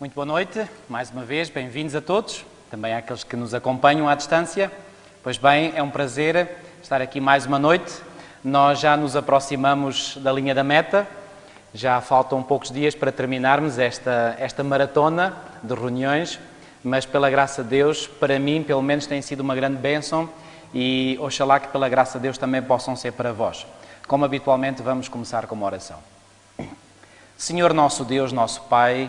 Muito boa noite, mais uma vez, bem-vindos a todos, também àqueles que nos acompanham à distância. Pois bem, é um prazer estar aqui mais uma noite. Nós já nos aproximamos da linha da meta, já faltam poucos dias para terminarmos esta maratona de reuniões, mas pela graça de Deus, para mim, pelo menos, tem sido uma grande bênção e oxalá que pela graça de Deus também possam ser para vós. Como habitualmente, vamos começar com uma oração. Senhor nosso Deus, nosso Pai,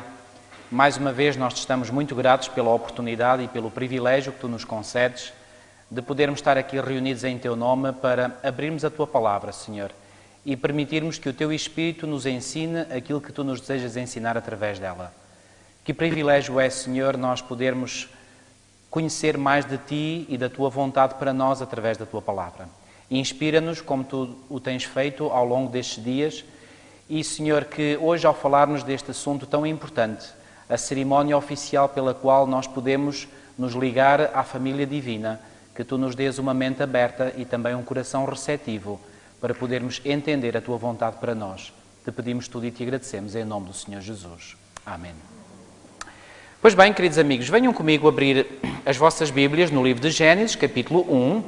mais uma vez nós te estamos muito gratos pela oportunidade e pelo privilégio que tu nos concedes de podermos estar aqui reunidos em teu nome para abrirmos a tua palavra, Senhor, e permitirmos que o teu Espírito nos ensine aquilo que tu nos desejas ensinar através dela. Que privilégio é, Senhor, nós podermos conhecer mais de ti e da tua vontade para nós através da tua palavra. Inspira-nos como tu o tens feito ao longo destes dias e, Senhor, que hoje ao falarmos deste assunto tão importante, a cerimónia oficial pela qual nós podemos nos ligar à família divina, que tu nos dês uma mente aberta e também um coração receptivo para podermos entender a tua vontade para nós. Te pedimos tudo e te agradecemos em nome do Senhor Jesus. Amém. Pois bem, queridos amigos, venham comigo abrir as vossas Bíblias no livro de Gênesis, capítulo 1.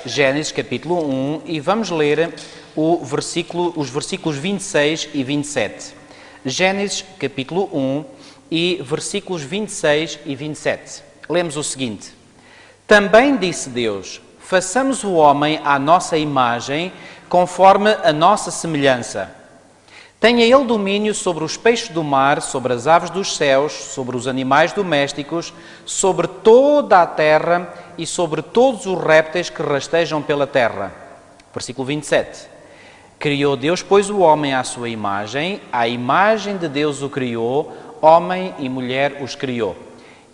Gênesis, capítulo 1, e vamos ler os versículos 26 e 27. Gênesis, capítulo 1, e versículos 26 e 27. Lemos o seguinte: Também disse Deus, façamos o homem à nossa imagem, conforme a nossa semelhança. Tenha ele domínio sobre os peixes do mar, sobre as aves dos céus, sobre os animais domésticos, sobre toda a terra e sobre todos os répteis que rastejam pela terra. Versículo 27. Criou Deus, pois, o homem à sua imagem, à imagem de Deus o criou, homem e mulher os criou.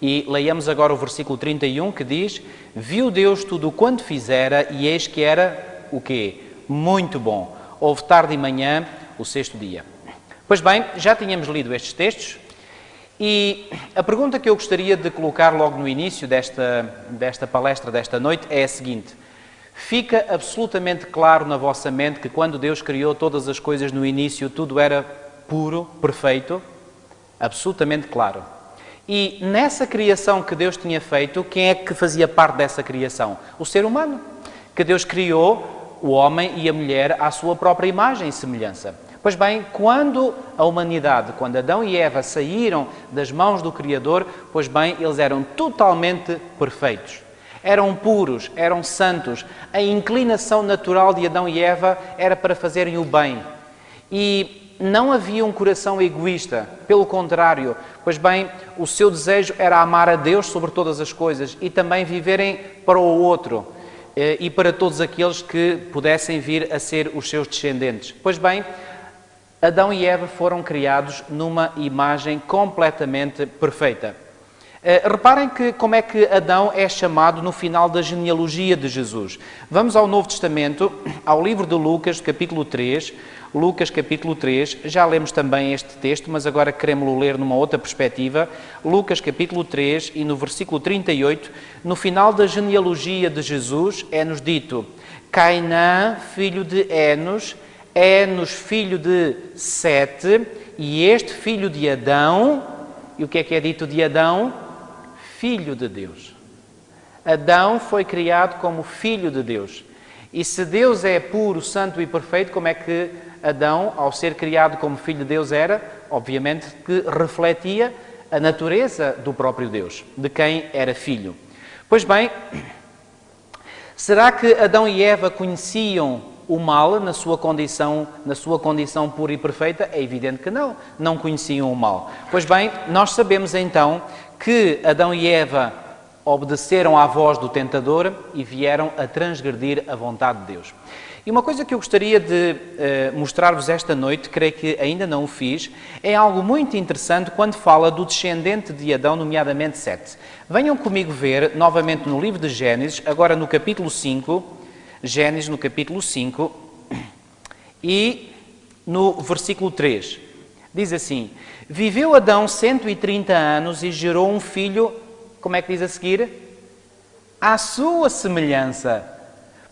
E leiamos agora o versículo 31 que diz: Viu Deus tudo quanto fizera e eis que era o quê? Muito bom. Houve tarde e manhã o sexto dia. Pois bem, já tínhamos lido estes textos e a pergunta que eu gostaria de colocar logo no início desta palestra desta noite é a seguinte: fica absolutamente claro na vossa mente que quando Deus criou todas as coisas no início, tudo era puro, perfeito? Absolutamente claro. E nessa criação que Deus tinha feito, quem é que fazia parte dessa criação? O ser humano, que Deus criou o homem e a mulher à sua própria imagem e semelhança. Pois bem, quando a humanidade, quando Adão e Eva saíram das mãos do Criador, pois bem, eles eram totalmente perfeitos. Eram puros, eram santos. A inclinação natural de Adão e Eva era para fazerem o bem. E não havia um coração egoísta, pelo contrário. Pois bem, o seu desejo era amar a Deus sobre todas as coisas e também viverem para o outro e para todos aqueles que pudessem vir a ser os seus descendentes. Pois bem, Adão e Eva foram criados numa imagem completamente perfeita. Reparem como é que Adão é chamado no final da genealogia de Jesus. Vamos ao Novo Testamento, ao livro de Lucas, capítulo 3. Lucas, capítulo 3, já lemos também este texto, mas agora queremos-lo ler numa outra perspectiva. Lucas, capítulo 3, e no versículo 38, no final da genealogia de Jesus, é-nos dito: Cainã, filho de Enos, Enos, filho de Sete, e este filho de Adão. E o que é dito de Adão? Filho de Deus. Adão foi criado como filho de Deus. E se Deus é puro, santo e perfeito, como é que Adão, ao ser criado como filho de Deus, era? Obviamente que refletia a natureza do próprio Deus, de quem era filho. Pois bem, será que Adão e Eva conheciam o mal na sua condição pura e perfeita? É evidente que não conheciam o mal. Pois bem, nós sabemos então que Adão e Eva obedeceram à voz do tentador e vieram a transgredir a vontade de Deus. E uma coisa que eu gostaria de mostrar-vos esta noite, creio que ainda não o fiz, é algo muito interessante quando fala do descendente de Adão, nomeadamente Sete. Venham comigo ver novamente no livro de Gênesis, agora no capítulo 5, Gênesis no capítulo 5 e no versículo 3. Diz assim: Viveu Adão 130 anos e gerou um filho, como é que diz a seguir? À sua semelhança.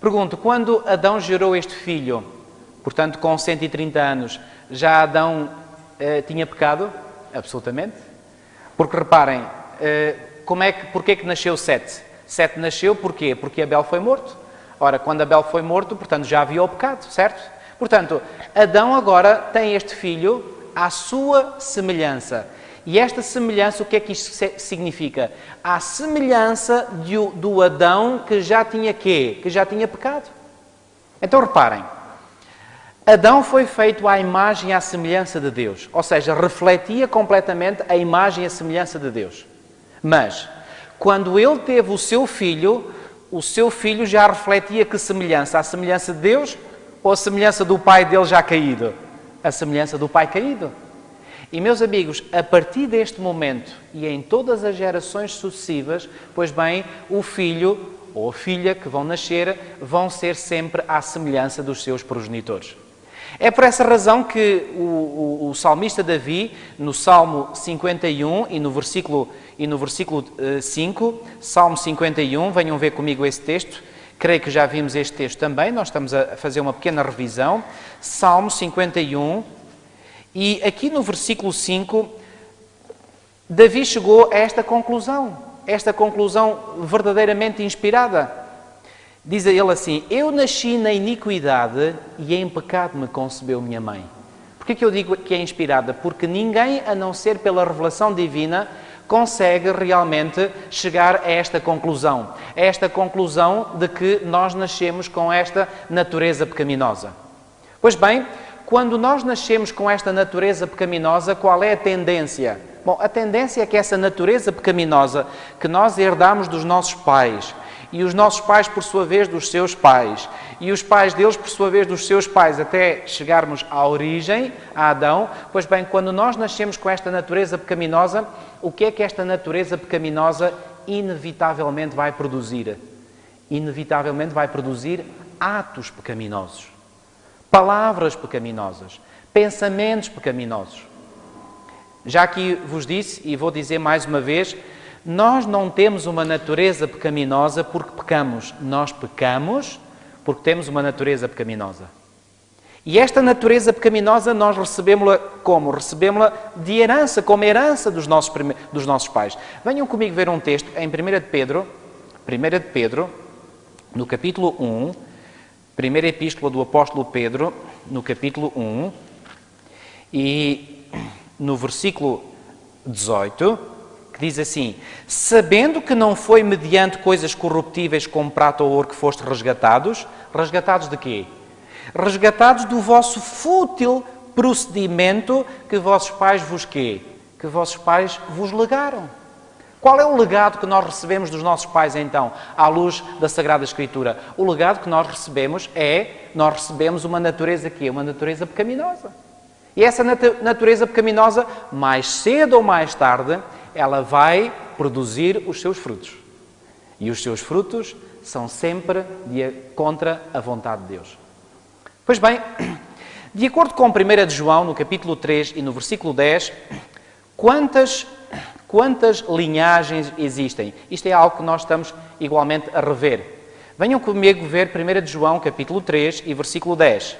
Pergunto, quando Adão gerou este filho, portanto com 130 anos, já Adão tinha pecado? Absolutamente. Porque reparem, porquê que nasceu Sete? Sete nasceu porquê? Porque Abel foi morto. Ora, quando Abel foi morto, portanto, já havia o pecado, certo? Portanto, Adão agora tem este filho à sua semelhança. E esta semelhança, o que é que isto significa? A semelhança do Adão que já tinha quê? Que já tinha pecado. Então, reparem. Adão foi feito à imagem e à semelhança de Deus. Ou seja, refletia completamente a imagem e a semelhança de Deus. Mas, quando ele teve o seu filho já refletia que semelhança? A semelhança de Deus ou a semelhança do pai dele já caído? A semelhança do pai caído. E, meus amigos, a partir deste momento e em todas as gerações sucessivas, pois bem, o filho ou a filha que vão nascer vão ser sempre à semelhança dos seus progenitores. É por essa razão que o salmista Davi, no Salmo 51 e no versículo 5, Salmo 51, venham ver comigo esse texto, creio que já vimos este texto também, nós estamos a fazer uma pequena revisão, Salmo 51, e aqui no versículo 5, Davi chegou a esta conclusão verdadeiramente inspirada. Diz a ele assim: eu nasci na iniquidade e em pecado me concebeu minha mãe. Porquê que eu digo que é inspirada? Porque ninguém, a não ser pela revelação divina, consegue realmente chegar a esta conclusão. A esta conclusão de que nós nascemos com esta natureza pecaminosa. Pois bem, quando nós nascemos com esta natureza pecaminosa, qual é a tendência? Bom, a tendência é que essa natureza pecaminosa que nós herdamos dos nossos pais, e os nossos pais, por sua vez, dos seus pais, e os pais deles, por sua vez, dos seus pais, até chegarmos à origem, a Adão, pois bem, quando nós nascemos com esta natureza pecaminosa, o que é que esta natureza pecaminosa inevitavelmente vai produzir? Inevitavelmente vai produzir atos pecaminosos, palavras pecaminosas, pensamentos pecaminosos. Já aqui vos disse, e vou dizer mais uma vez, nós não temos uma natureza pecaminosa porque pecamos. Nós pecamos porque temos uma natureza pecaminosa. E esta natureza pecaminosa nós recebemos-la como? Recebemos-la de herança, como herança dos nossos pais. Venham comigo ver um texto em 1 de Pedro, no capítulo 1, primeira epístola do apóstolo Pedro, no capítulo 1, e no versículo 18... diz assim: sabendo que não foi mediante coisas corruptíveis como prata ou ouro que foste resgatados. Resgatados de quê? Resgatados do vosso fútil procedimento que vossos pais que vossos pais vos legaram. Qual é o legado que nós recebemos dos nossos pais, então, à luz da Sagrada Escritura? O legado que nós recebemos nós recebemos uma natureza quê? Uma natureza pecaminosa. E essa natureza pecaminosa, mais cedo ou mais tarde, ela vai produzir os seus frutos. E os seus frutos são sempre contra a vontade de Deus. Pois bem, de acordo com 1 de João, no capítulo 3 e no versículo 10, quantas linhagens existem? Isto é algo que nós estamos igualmente a rever. Venham comigo ver 1 de João, capítulo 3 e versículo 10.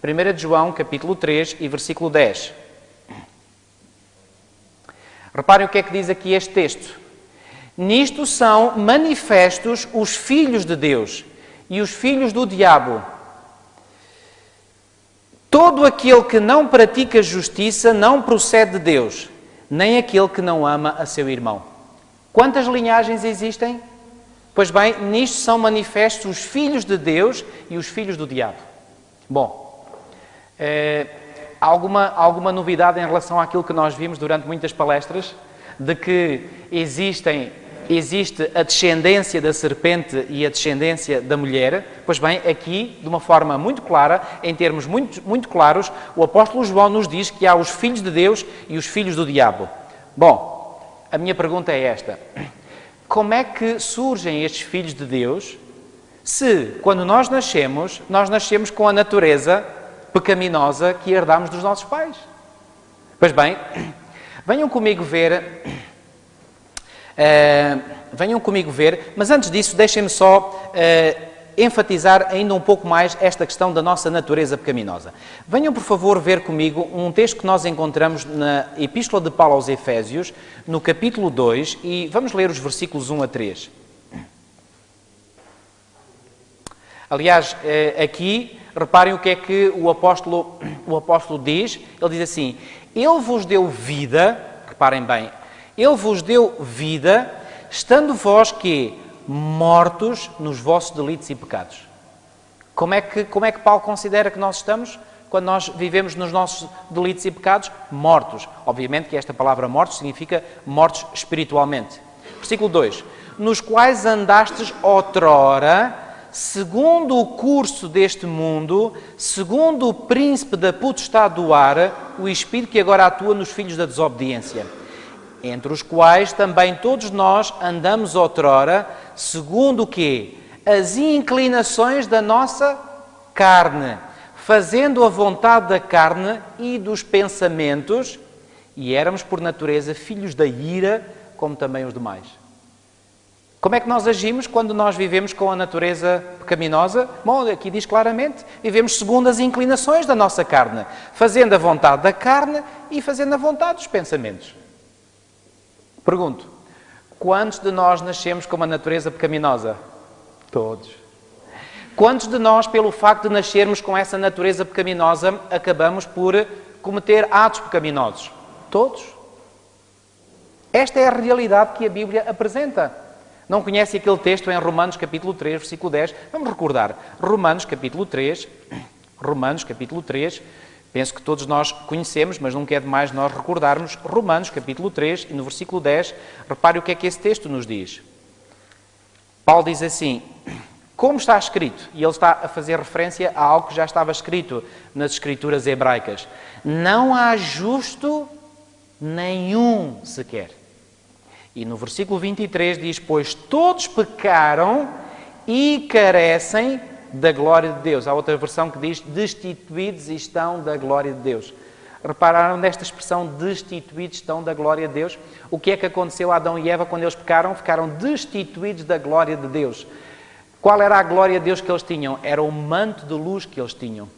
1 de João, capítulo 3 e versículo 10. Reparem o que é que diz aqui este texto. Nisto são manifestos os filhos de Deus e os filhos do diabo. Todo aquele que não pratica justiça não procede de Deus, nem aquele que não ama a seu irmão. Quantas linhagens existem? Pois bem, nisto são manifestos os filhos de Deus e os filhos do diabo. Bom, alguma novidade em relação àquilo que nós vimos durante muitas palestras, de que existe a descendência da serpente e a descendência da mulher? Pois bem, aqui, de uma forma muito clara, em termos muito claros, o apóstolo João nos diz que há os filhos de Deus e os filhos do diabo. Bom, a minha pergunta é esta: como é que surgem estes filhos de Deus se, quando nós nascemos com a natureza pecaminosa que herdamos dos nossos pais? Pois bem, venham comigo ver, mas antes disso deixem-me só enfatizar ainda um pouco mais esta questão da nossa natureza pecaminosa. Venham, por favor, ver comigo um texto que nós encontramos na Epístola de Paulo aos Efésios, no capítulo 2, e vamos ler os versículos 1 a 3. Aliás, aqui, reparem o que é que o apóstolo diz. Ele diz assim: Ele vos deu vida, reparem bem, Ele vos deu vida, estando vós que mortos nos vossos delitos e pecados. Como é que Paulo considera que nós estamos quando nós vivemos nos nossos delitos e pecados? Mortos. Obviamente que esta palavra mortos significa mortos espiritualmente. Versículo 2. Nos quais andastes outrora, segundo o curso deste mundo, segundo o príncipe da potestade do ar, o espírito que agora atua nos filhos da desobediência, entre os quais também todos nós andamos outrora, segundo o quê? As inclinações da nossa carne, fazendo a vontade da carne e dos pensamentos, e éramos por natureza filhos da ira, como também os demais. Como é que nós agimos quando nós vivemos com a natureza pecaminosa? Bom, aqui diz claramente, vivemos segundo as inclinações da nossa carne, fazendo a vontade da carne e fazendo a vontade dos pensamentos. Pergunto, quantos de nós nascemos com uma natureza pecaminosa? Todos. Quantos de nós, pelo facto de nascermos com essa natureza pecaminosa, acabamos por cometer atos pecaminosos? Todos. Esta é a realidade que a Bíblia apresenta. Não conhece aquele texto em Romanos capítulo 3, versículo 10? Vamos recordar. Romanos capítulo 3, penso que todos nós conhecemos, mas nunca é demais nós recordarmos. Romanos capítulo 3 e no versículo 10, repare o que é que esse texto nos diz. Paulo diz assim: como está escrito, e ele está a fazer referência a algo que já estava escrito nas escrituras hebraicas: não há justo nenhum sequer. E no versículo 23 diz: pois todos pecaram e carecem da glória de Deus. Há outra versão que diz: destituídos estão da glória de Deus. Repararam nesta expressão, destituídos estão da glória de Deus? O que é que aconteceu a Adão e Eva quando eles pecaram? Ficaram destituídos da glória de Deus. Qual era a glória de Deus que eles tinham? Era o manto de luz que eles tinham.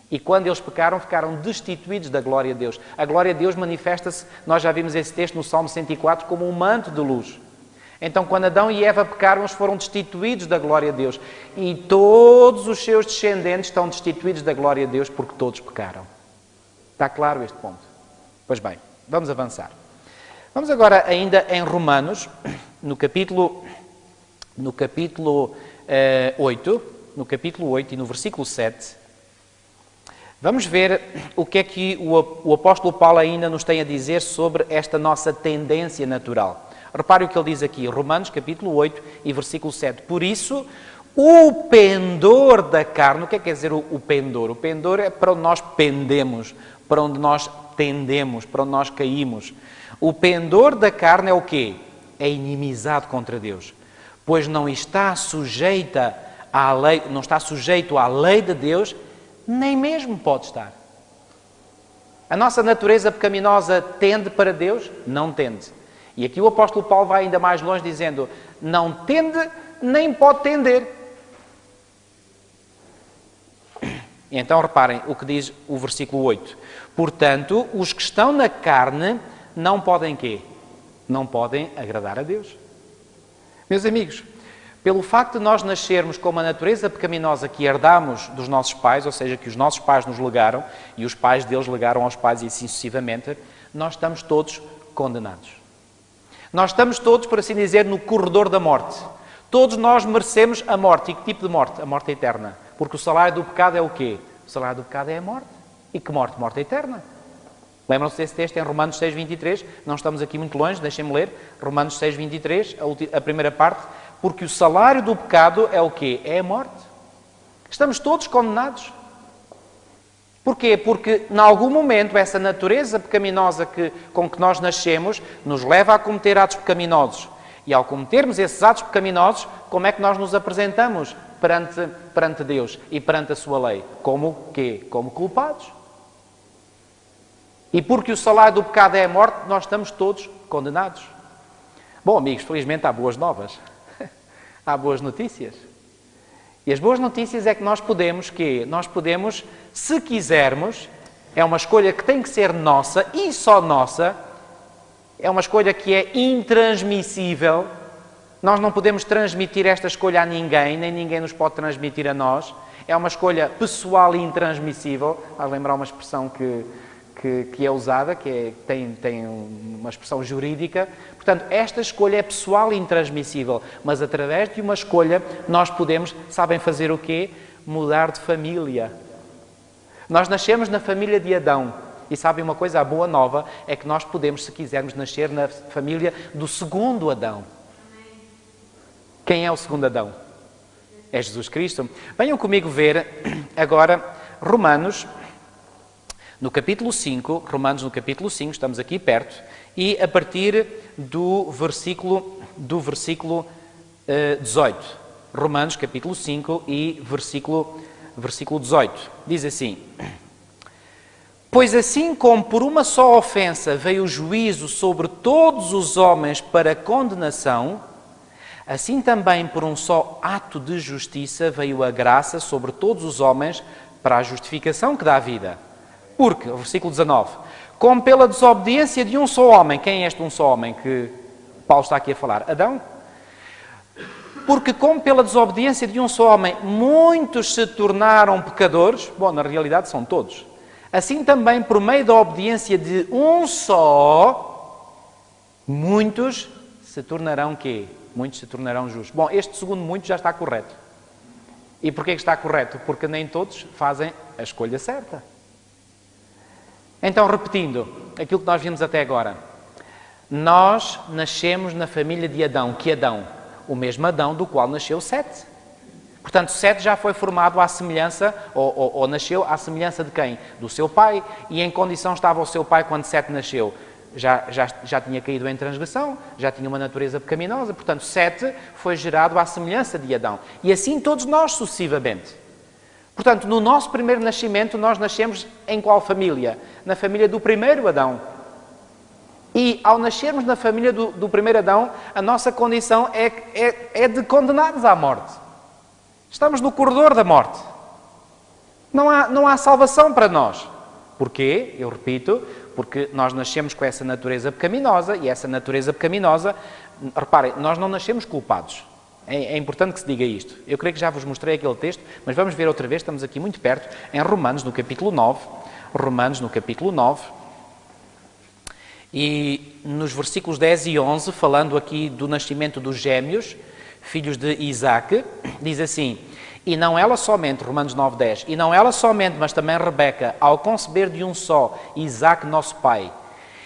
E quando eles pecaram, ficaram destituídos da glória de Deus. A glória de Deus manifesta-se, nós já vimos esse texto no Salmo 104, como um manto de luz. Então, quando Adão e Eva pecaram, eles foram destituídos da glória de Deus. E todos os seus descendentes estão destituídos da glória de Deus porque todos pecaram. Está claro este ponto? Pois bem, vamos avançar. Vamos agora ainda em Romanos, no capítulo 8 e no versículo 7, vamos ver o que é que o apóstolo Paulo ainda nos tem a dizer sobre esta nossa tendência natural. Repare o que ele diz aqui, Romanos capítulo 8 e versículo 7. Por isso, o pendor da carne, o que é que quer dizer o pendor? O pendor é para onde nós pendemos, para onde nós tendemos, para onde nós caímos. O pendor da carne é o quê? É inimizade contra Deus, pois não está sujeita à lei, não está sujeito à lei de Deus, nem mesmo pode estar. A nossa natureza pecaminosa tende para Deus? Não tende. E aqui o apóstolo Paulo vai ainda mais longe dizendo, não tende, nem pode tender. E então reparem o que diz o versículo 8. Portanto, os que estão na carne não podem quê? Não podem agradar a Deus. Meus amigos, pelo facto de nós nascermos com uma natureza pecaminosa que herdamos dos nossos pais, ou seja, que os nossos pais nos legaram, e os pais deles legaram aos pais e assim sucessivamente, nós estamos todos condenados. Nós estamos todos, por assim dizer, no corredor da morte. Todos nós merecemos a morte. E que tipo de morte? A morte eterna. Porque o salário do pecado é o quê? O salário do pecado é a morte. E que morte? Morte eterna. Lembram-se desse texto em Romanos 6, 23? Não estamos aqui muito longe, deixem-me ler. Romanos 6, 23, a primeira parte. Porque o salário do pecado é o quê? É a morte. Estamos todos condenados. Porquê? Porque, em algum momento, essa natureza pecaminosa com que nós nascemos nos leva a cometer atos pecaminosos. E, ao cometermos esses atos pecaminosos, como é que nós nos apresentamos perante Deus e perante a sua lei? Como quê? Como culpados. E porque o salário do pecado é a morte, nós estamos todos condenados. Bom, amigos, felizmente há boas novas. Há boas notícias. E as boas notícias é que nós podemos, se quisermos, é uma escolha que tem que ser nossa e só nossa, é uma escolha que é intransmissível. Nós não podemos transmitir esta escolha a ninguém, nem ninguém nos pode transmitir a nós. É uma escolha pessoal e intransmissível. Vais lembrar uma expressão que é usada, tem uma expressão jurídica. Portanto, esta escolha é pessoal e intransmissível. Mas através de uma escolha, nós podemos, sabem fazer o quê? Mudar de família. Nós nascemos na família de Adão. E sabem uma coisa? A boa nova é que nós podemos, se quisermos, nascer na família do segundo Adão. Quem é o segundo Adão? É Jesus Cristo. Venham comigo ver agora Romanos, no capítulo 5, estamos aqui perto, e a partir do versículo 18. Romanos, capítulo 5 e versículo 18. Diz assim: Pois assim como por uma só ofensa veio o juízo sobre todos os homens para condenação, assim também por um só ato de justiça veio a graça sobre todos os homens para a justificação que dá vida. Porque, versículo 19, como pela desobediência de um só homem, quem é este um só homem que Paulo está aqui a falar? Adão? Porque como pela desobediência de um só homem muitos se tornaram pecadores, bom, na realidade são todos, assim também por meio da obediência de um só, muitos se tornarão quê? Muitos se tornarão justos. Bom, este segundo muito já está correto. E porquê que está correto? Porque nem todos fazem a escolha certa. Então, repetindo aquilo que nós vimos até agora. Nós nascemos na família de Adão. Que Adão? O mesmo Adão do qual nasceu Sete. Portanto, Sete já foi formado à semelhança, ou nasceu à semelhança de quem? Do seu pai. E em condição estava o seu pai quando Sete nasceu? Já tinha caído em transgressão, já tinha uma natureza pecaminosa. Portanto, Sete foi gerado à semelhança de Adão. E assim todos nós sucessivamente. Portanto, no nosso primeiro nascimento, nós nascemos em qual família? Na família do primeiro Adão. E ao nascermos na família do primeiro Adão, a nossa condição é de condenados à morte. Estamos no corredor da morte. Não há salvação para nós. Porquê? Eu repito, porque nós nascemos com essa natureza pecaminosa, e essa natureza pecaminosa, reparem, nós não nascemos culpados. É importante que se diga isto. Eu creio que já vos mostrei aquele texto, mas vamos ver outra vez, estamos aqui muito perto, em Romanos, no capítulo 9. Romanos, no capítulo 9. E nos versículos 10 e 11, falando aqui do nascimento dos gêmeos, filhos de Isaac, diz assim: E não ela somente, Romanos 9, 10, e não ela somente, mas também Rebeca, ao conceber de um só, Isaac, nosso pai,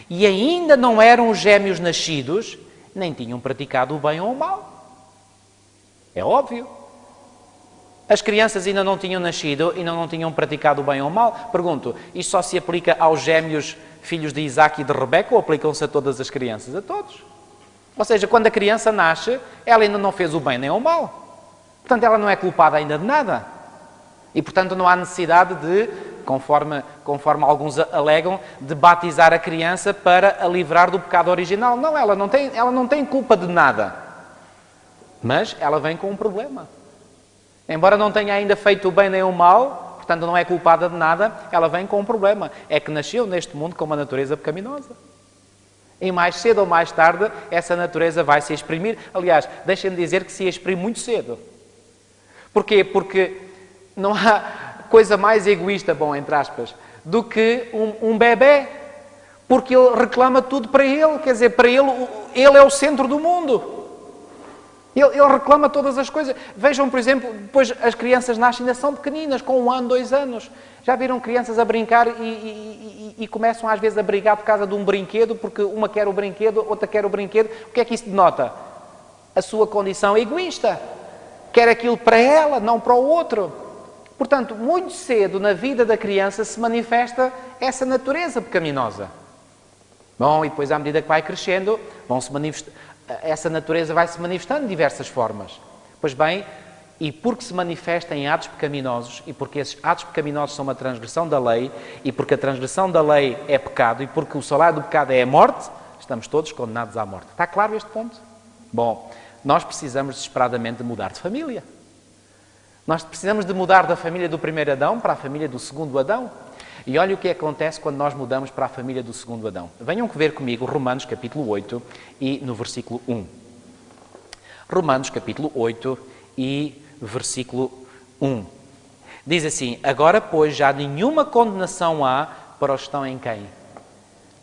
e ainda não eram os gêmeos nascidos, nem tinham praticado o bem ou o mal. É óbvio. As crianças ainda não tinham nascido, ainda não tinham praticado o bem ou o mal. Pergunto, isto só se aplica aos gêmeos filhos de Isaac e de Rebeca, ou aplicam-se a todas as crianças? A todos. Ou seja, quando a criança nasce, ela ainda não fez o bem nem o mal. Portanto, ela não é culpada ainda de nada. E, portanto, não há necessidade de, conforme alguns alegam, de batizar a criança para a livrar do pecado original. Não, ela não tem culpa de nada. Mas ela vem com um problema. Embora não tenha ainda feito o bem nem o mal, portanto não é culpada de nada, ela vem com um problema. É que nasceu neste mundo com uma natureza pecaminosa. E mais cedo ou mais tarde, essa natureza vai se exprimir. Aliás, deixem-me dizer que se exprime muito cedo. Porquê? Porque não há coisa mais egoísta, bom, entre aspas, do que um bebê. Porque ele reclama tudo para ele. Quer dizer, para ele é o centro do mundo. Ele reclama todas as coisas. Vejam, por exemplo, depois as crianças nascem, ainda são pequeninas, com 1 ano, 2 anos. Já viram crianças a brincar e começam às vezes a brigar por causa de um brinquedo, porque uma quer o brinquedo, outra quer o brinquedo. O que é que isso denota? A sua condição egoísta. Quer aquilo para ela, não para o outro. Portanto, muito cedo na vida da criança se manifesta essa natureza pecaminosa. Bom, e depois à medida que vai crescendo, essa natureza vai se manifestando de diversas formas. Pois bem, e porque se manifesta em atos pecaminosos, e porque esses atos pecaminosos são uma transgressão da lei, e porque a transgressão da lei é pecado, e porque o salário do pecado é a morte, estamos todos condenados à morte. Está claro este ponto? Bom, nós precisamos desesperadamente de mudar de família. Nós precisamos de mudar da família do primeiro Adão para a família do segundo Adão. E olha o que acontece quando nós mudamos para a família do segundo Adão. Venham ver comigo Romanos capítulo 8 e no versículo 1. Romanos capítulo 8 e versículo 1. Diz assim: agora, pois, já nenhuma condenação há para os que estão em quem?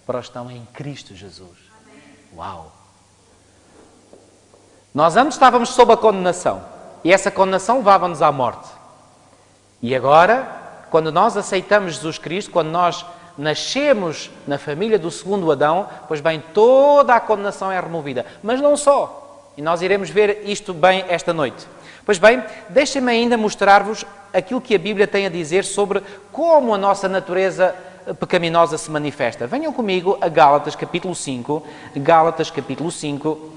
Para os que estão em Cristo Jesus. Uau! Nós antes estávamos sob a condenação. E essa condenação levava-nos à morte. E agora, quando nós aceitamos Jesus Cristo, quando nós nascemos na família do segundo Adão, pois bem, toda a condenação é removida. Mas não só. E nós iremos ver isto bem esta noite. Pois bem, deixem-me ainda mostrar-vos aquilo que a Bíblia tem a dizer sobre como a nossa natureza pecaminosa se manifesta. Venham comigo a Gálatas capítulo 5. Gálatas capítulo 5.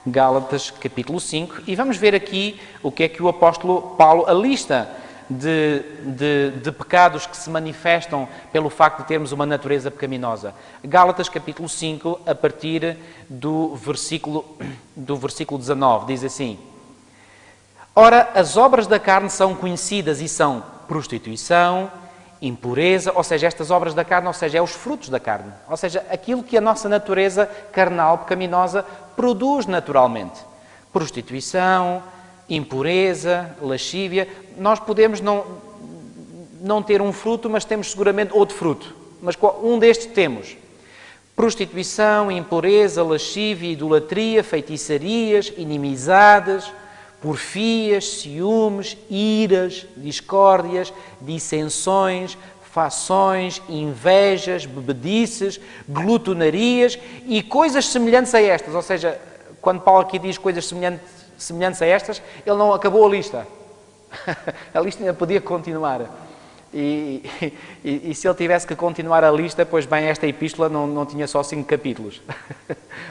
Gálatas capítulo 5. E vamos ver aqui o que é que o apóstolo Paulo, a lista de pecados que se manifestam pelo facto de termos uma natureza pecaminosa. Gálatas capítulo 5, a partir do versículo 19, diz assim: ora, as obras da carne são conhecidas e são prostituição, impureza, ou seja, estas obras da carne, ou seja, é os frutos da carne, ou seja, aquilo que a nossa natureza carnal, pecaminosa, produz naturalmente. Prostituição, impureza, lascívia. Nós podemos não ter um fruto, mas temos seguramente outro fruto. Mas um destes temos. Prostituição, impureza, lascívia, idolatria, feitiçarias, inimizades, porfias, ciúmes, iras, discórdias, dissensões, fações, invejas, bebedices, glutonarias e coisas semelhantes a estas. Ou seja, quando Paulo aqui diz coisas semelhantes a estas, ele não acabou a lista. A lista ainda podia continuar. E se ele tivesse que continuar a lista, pois bem, esta epístola não tinha só 5 capítulos.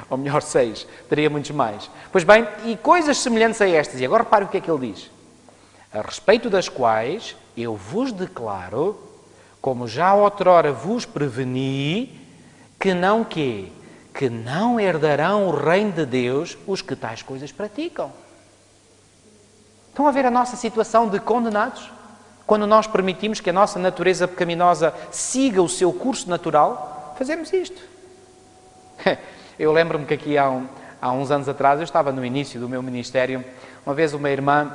Ou melhor, 6. Teria muitos mais. Pois bem, e coisas semelhantes a estas. E agora repare o que é que ele diz. A respeito das quais eu vos declaro, como já outrora vos preveni, que não quê? Que não herdarão o reino de Deus os que tais coisas praticam. Estão a ver a nossa situação de condenados? Quando nós permitimos que a nossa natureza pecaminosa siga o seu curso natural, fazemos isto. Eu lembro-me que aqui há uns anos atrás, eu estava no início do meu ministério, uma vez uma irmã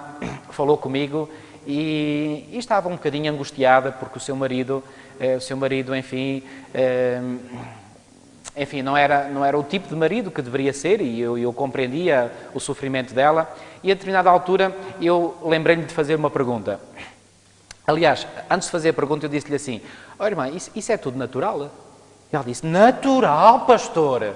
falou comigo e estava um bocadinho angustiada porque o seu marido, enfim, não era o tipo de marido que deveria ser, e eu compreendia o sofrimento dela, e a determinada altura eu lembrei-lhe de fazer uma pergunta. Aliás, antes de fazer a pergunta eu disse-lhe assim: oh, irmã, isso é tudo natural? E ela disse: natural, pastor?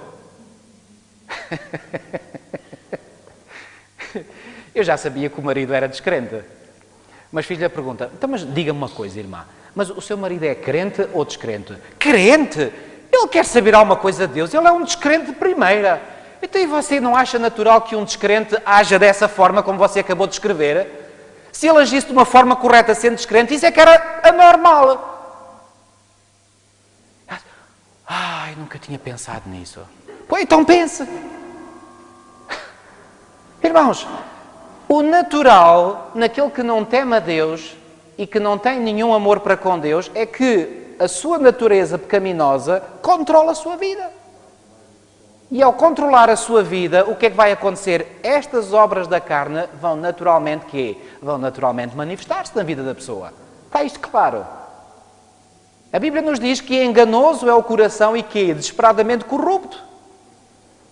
Eu já sabia que o marido era descrente, mas fiz-lhe a pergunta: então, mas diga-me uma coisa, irmã, mas o seu marido é crente ou descrente? Crente? Ele quer saber alguma coisa de Deus, ele é um descrente de primeira. Então, e você não acha natural que um descrente haja dessa forma como você acabou de descrever? Se ele agisse de uma forma correta sendo descrente, isso é que era anormal. Ai, nunca tinha pensado nisso. Pois, então pense. Irmãos, o natural, naquele que não teme a Deus e que não tem nenhum amor para com Deus, é que a sua natureza pecaminosa controla a sua vida. E ao controlar a sua vida, o que é que vai acontecer? Estas obras da carne vão naturalmente quê? Vão naturalmente manifestar-se na vida da pessoa. Está isto claro? A Bíblia nos diz que enganoso é o coração e que desesperadamente corrupto.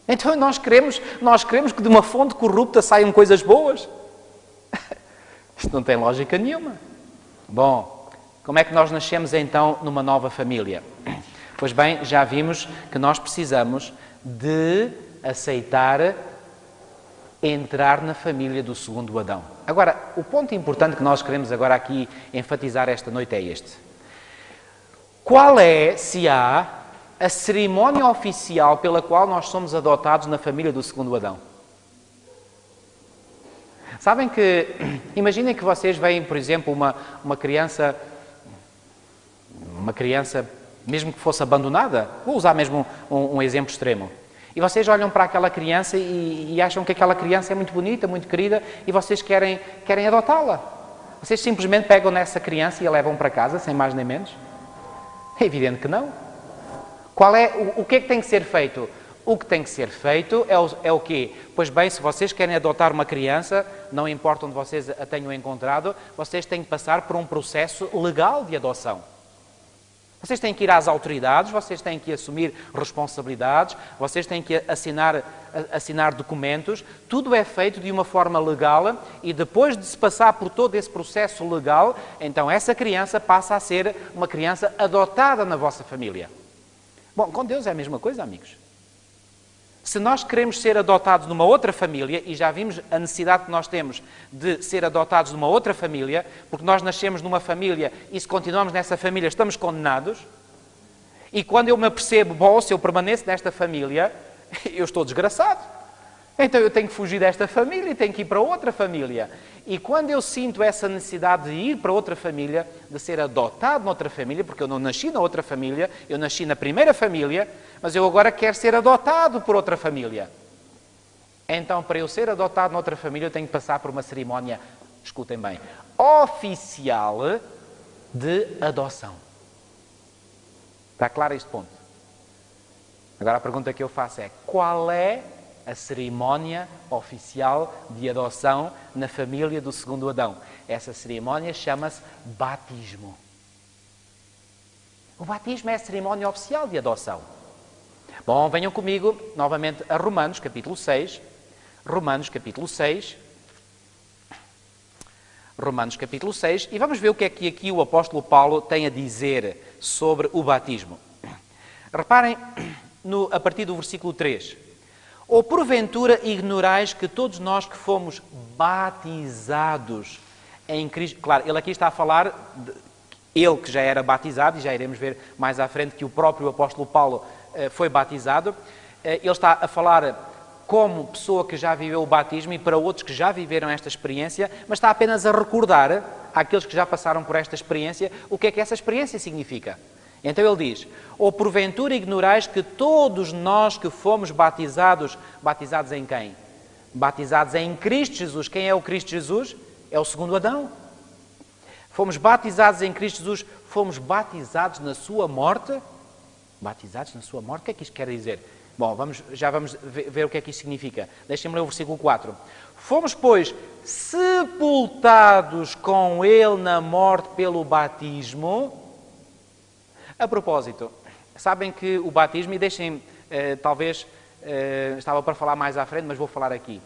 Então nós queremos que de uma fonte corrupta saiam coisas boas? Isto não tem lógica nenhuma. Bom, como é que nós nascemos então numa nova família? Pois bem, já vimos que nós precisamos de aceitar entrar na família do segundo Adão. Agora, o ponto importante que nós queremos agora aqui enfatizar esta noite é este. Qual é, se há, a cerimónia oficial pela qual nós somos adotados na família do segundo Adão? Sabem que, imaginem que vocês veem, por exemplo, uma criança, mesmo que fosse abandonada, vou usar mesmo um exemplo extremo. E vocês olham para aquela criança e acham que aquela criança é muito bonita, muito querida, e vocês querem adotá-la. Vocês simplesmente pegam nessa criança e a levam para casa, sem mais nem menos? É evidente que não. O que é que tem que ser feito? O que tem que ser feito é o quê? Pois bem, se vocês querem adotar uma criança, não importa onde vocês a tenham encontrado, vocês têm que passar por um processo legal de adoção. Vocês têm que ir às autoridades, vocês têm que assumir responsabilidades, vocês têm que assinar documentos. Tudo é feito de uma forma legal e depois de se passar por todo esse processo legal, então essa criança passa a ser uma criança adotada na vossa família. Bom, com Deus é a mesma coisa, amigos. Se nós queremos ser adotados numa outra família, e já vimos a necessidade que nós temos de ser adotados numa outra família, porque nós nascemos numa família e se continuamos nessa família estamos condenados, e quando eu me apercebo, bom, se eu permaneço nesta família, eu estou desgraçado. Então eu tenho que fugir desta família e tenho que ir para outra família. E quando eu sinto essa necessidade de ir para outra família, de ser adotado noutra família, porque eu não nasci na outra família, eu nasci na primeira família, mas eu agora quero ser adotado por outra família. Então, para eu ser adotado noutra família, eu tenho que passar por uma cerimónia, escutem bem, oficial de adoção. Está claro este ponto? Agora a pergunta que eu faço é, qual é a cerimónia oficial de adoção na família do segundo Adão? Essa cerimónia chama-se batismo. O batismo é a cerimónia oficial de adoção. Bom, venham comigo novamente a Romanos, capítulo 6. Romanos, capítulo 6. Romanos, capítulo 6. E vamos ver o que é que aqui o apóstolo Paulo tem a dizer sobre o batismo. Reparem a partir do versículo 3. Ou porventura ignorais que todos nós que fomos batizados em Cristo... Claro, ele aqui está a falar, ele que já era batizado, e já iremos ver mais à frente que o próprio apóstolo Paulo foi batizado. Ele está a falar como pessoa que já viveu o batismo e para outros que já viveram esta experiência, mas está apenas a recordar àqueles que já passaram por esta experiência o que é que essa experiência significa. Então ele diz, ou porventura ignorais que todos nós que fomos batizados em quem? Batizados em Cristo Jesus. Quem é o Cristo Jesus? É o segundo Adão. Fomos batizados em Cristo Jesus, fomos batizados na sua morte. Batizados na sua morte? O que é que isto quer dizer? Bom, já vamos ver o que é que isto significa. Deixem-me ler o versículo 4. Fomos, pois, sepultados com Ele na morte pelo batismo. A propósito, sabem que o batismo, e deixem, estava para falar mais à frente, mas vou falar aqui.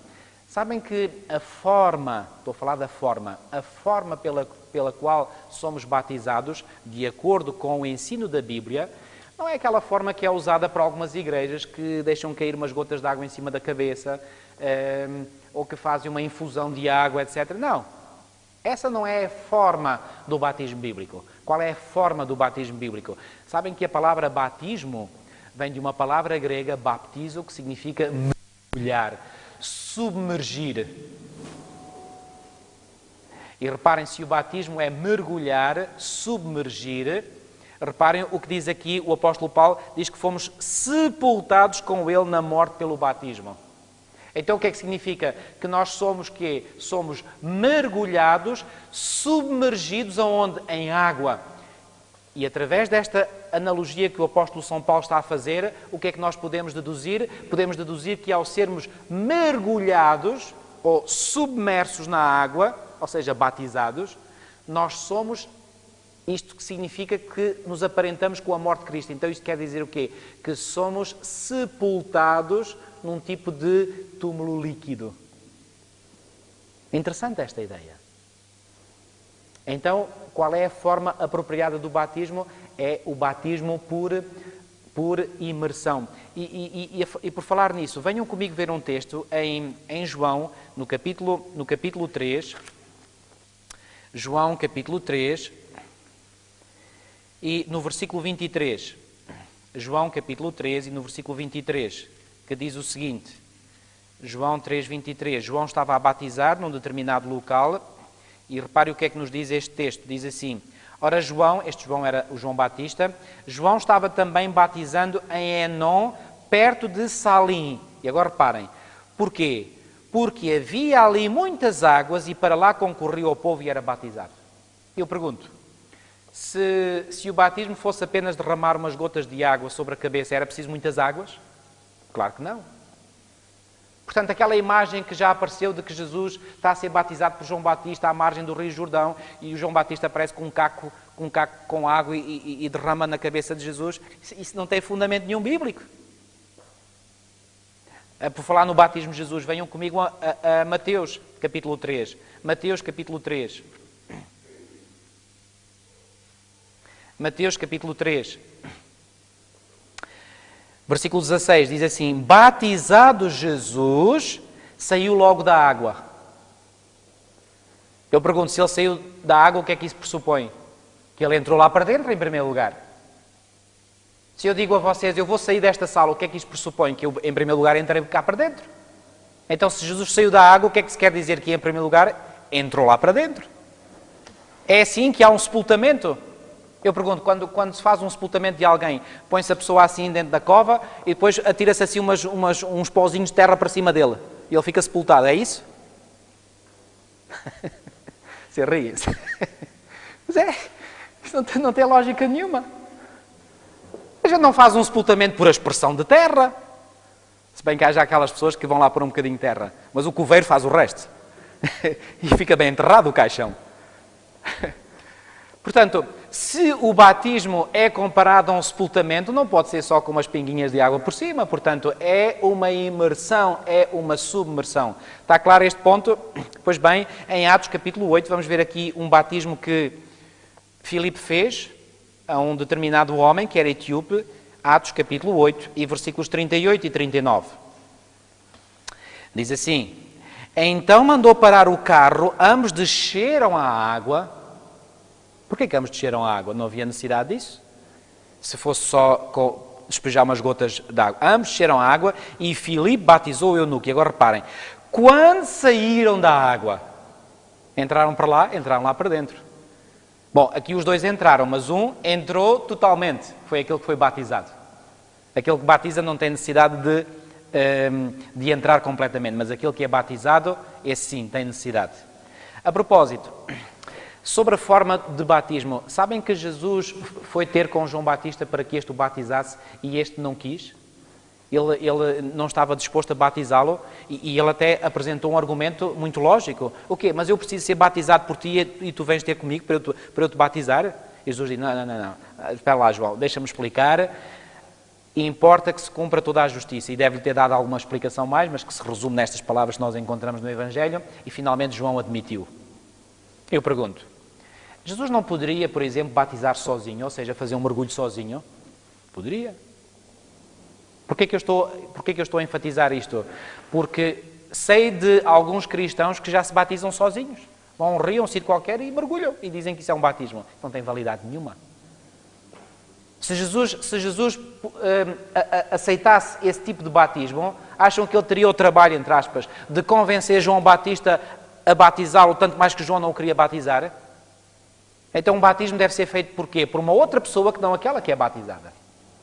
Sabem que estou a falar da forma, a forma pela qual somos batizados, de acordo com o ensino da Bíblia, não é aquela forma que é usada por algumas igrejas que deixam cair umas gotas de água em cima da cabeça, ou que fazem uma infusão de água, etc. Não. Essa não é a forma do batismo bíblico. Qual é a forma do batismo bíblico? Sabem que a palavra batismo vem de uma palavra grega, baptizo, que significa mergulhar, submergir. E reparem, se o batismo é mergulhar, submergir, reparem o que diz aqui o apóstolo Paulo, diz que fomos sepultados com ele na morte pelo batismo. Então o que é que significa? Que nós somos quê? Somos mergulhados, submergidos aonde? Em água. E através desta analogia que o apóstolo São Paulo está a fazer, o que é que nós podemos deduzir? Podemos deduzir que ao sermos mergulhados ou submersos na água, ou seja, batizados, nós somos, isto que significa que nos aparentamos com a morte de Cristo. Então isto quer dizer o quê? Que somos sepultados num tipo de túmulo líquido. Interessante esta ideia. Então, qual é a forma apropriada do batismo? É o batismo por imersão. E por falar nisso, venham comigo ver um texto em João, no capítulo 3. João, capítulo 3, e no versículo 23. João, capítulo 3, e no versículo 23, que diz o seguinte. João 3, 23. João estava a batizar num determinado local. E repare o que é que nos diz este texto. Diz assim, ora João, este João era o João Batista, João estava também batizando em Enom perto de Salim. E agora reparem, porquê? Porque havia ali muitas águas e para lá concorria o povo e era batizado. Eu pergunto, se o batismo fosse apenas derramar umas gotas de água sobre a cabeça, era preciso muitas águas? Claro que não. Portanto, aquela imagem que já apareceu de que Jesus está a ser batizado por João Batista à margem do Rio Jordão e o João Batista aparece com um caco com água e derrama na cabeça de Jesus, isso não tem fundamento nenhum bíblico. Por falar no batismo de Jesus, venham comigo a Mateus, capítulo 3. Mateus, capítulo 3. Mateus, capítulo 3. Versículo 16 diz assim: batizado Jesus, saiu logo da água. Eu pergunto, se ele saiu da água, o que é que isso pressupõe? Que ele entrou lá para dentro, em primeiro lugar. Se eu digo a vocês, eu vou sair desta sala, o que é que isso pressupõe? Que eu, em primeiro lugar, entrei cá para dentro. Então, se Jesus saiu da água, o que é que se quer dizer? Que, em primeiro lugar, entrou lá para dentro. É assim que há um sepultamento? Eu pergunto, quando se faz um sepultamento de alguém, põe-se a pessoa assim dentro da cova e depois atira-se assim uns pozinhos de terra para cima dele. E ele fica sepultado, é isso? Você ri. Mas isso não tem lógica nenhuma. A gente não faz um sepultamento por aspersão de terra. Se bem que há já aquelas pessoas que vão lá pôr um bocadinho de terra. Mas o coveiro faz o resto. E fica bem enterrado o caixão. Portanto, se o batismo é comparado a um sepultamento, não pode ser só com umas pinguinhas de água por cima. Portanto, é uma imersão, é uma submersão. Está claro este ponto? Pois bem, em Atos capítulo 8, vamos ver aqui um batismo que Filipe fez a um determinado homem, que era etíope, Atos capítulo 8, e versículos 38 e 39. Diz assim: então mandou parar o carro, ambos desceram à água. Porquê que ambos desceram à água? Não havia necessidade disso? Se fosse só despejar umas gotas de água. Ambos desceram à água e Filipe batizou o eunuco. E agora reparem, quando saíram da água, entraram lá para dentro. Bom, aqui os dois entraram, mas um entrou totalmente. Foi aquele que foi batizado. Aquele que batiza não tem necessidade de entrar completamente, mas aquele que é batizado, esse sim, tem necessidade. A propósito, sobre a forma de batismo, sabem que Jesus foi ter com João Batista para que este o batizasse e este não quis? Ele não estava disposto a batizá-lo e ele até apresentou um argumento muito lógico. O quê? Mas eu preciso ser batizado por ti e tu vens ter comigo para eu te batizar? E Jesus diz, não. Espera lá, João, deixa-me explicar. Importa que se cumpra toda a justiça. E deve-lhe ter dado alguma explicação mais, mas que se resume nestas palavras que nós encontramos no Evangelho. E finalmente João admitiu. Eu pergunto, Jesus não poderia, por exemplo, batizar sozinho, ou seja, fazer um mergulho sozinho? Poderia. Porquê que eu estou a enfatizar isto? Porque sei de alguns cristãos que já se batizam sozinhos. Vão a um rio, um sítio qualquer e mergulham. E dizem que isso é um batismo. Não tem validade nenhuma. Se Jesus aceitasse esse tipo de batismo, acham que ele teria o trabalho, entre aspas, de convencer João Batista a batizá-lo, tanto mais que João não o queria batizar? Então um batismo deve ser feito por quê? Por uma outra pessoa que não aquela que é batizada.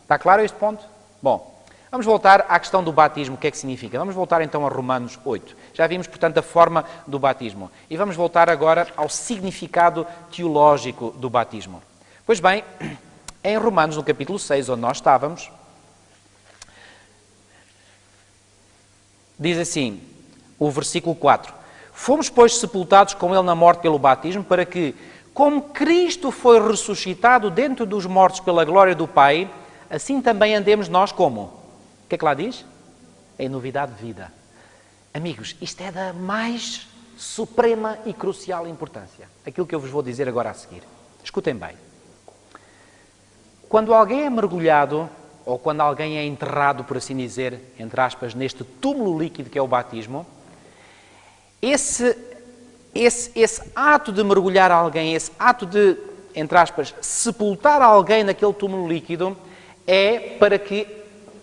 Está claro este ponto? Bom, vamos voltar à questão do batismo, o que é que significa? Vamos voltar então a Romanos 8. Já vimos, portanto, a forma do batismo. E vamos voltar agora ao significado teológico do batismo. Pois bem, em Romanos, no capítulo 6, onde nós estávamos, diz assim, o versículo 4. Fomos, pois, sepultados com ele na morte pelo batismo, para que, como Cristo foi ressuscitado dentro dos mortos pela glória do Pai, assim também andemos nós como? O que é que lá diz? Em novidade de vida. Amigos, isto é da mais suprema e crucial importância. Aquilo que eu vos vou dizer agora a seguir. Escutem bem. Quando alguém é mergulhado, ou quando alguém é enterrado, por assim dizer, entre aspas, neste túmulo líquido que é o batismo, esse ato de mergulhar alguém, esse ato de, entre aspas, sepultar alguém naquele túmulo líquido, é para que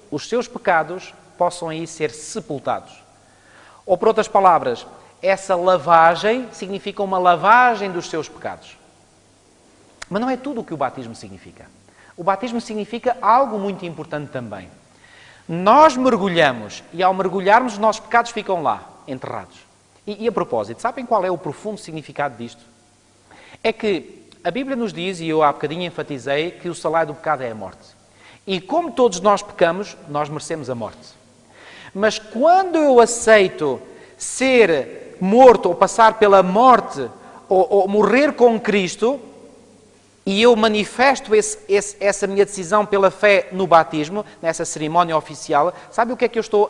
os seus pecados possam aí ser sepultados. Ou, por outras palavras, essa lavagem significa uma lavagem dos seus pecados. Mas não é tudo o que o batismo significa. O batismo significa algo muito importante também. nós mergulhamos e ao mergulharmos os nossos pecados ficam lá, enterrados. E a propósito, sabem qual é o profundo significado disto? É que a Bíblia nos diz, e eu há bocadinho enfatizei, que o salário do pecado é a morte. E como todos nós pecamos, nós merecemos a morte. Mas quando eu aceito ser morto ou passar pela morte ou morrer com Cristo, e eu manifesto essa minha decisão pela fé no batismo, nessa cerimónia oficial, sabe o que é que eu estou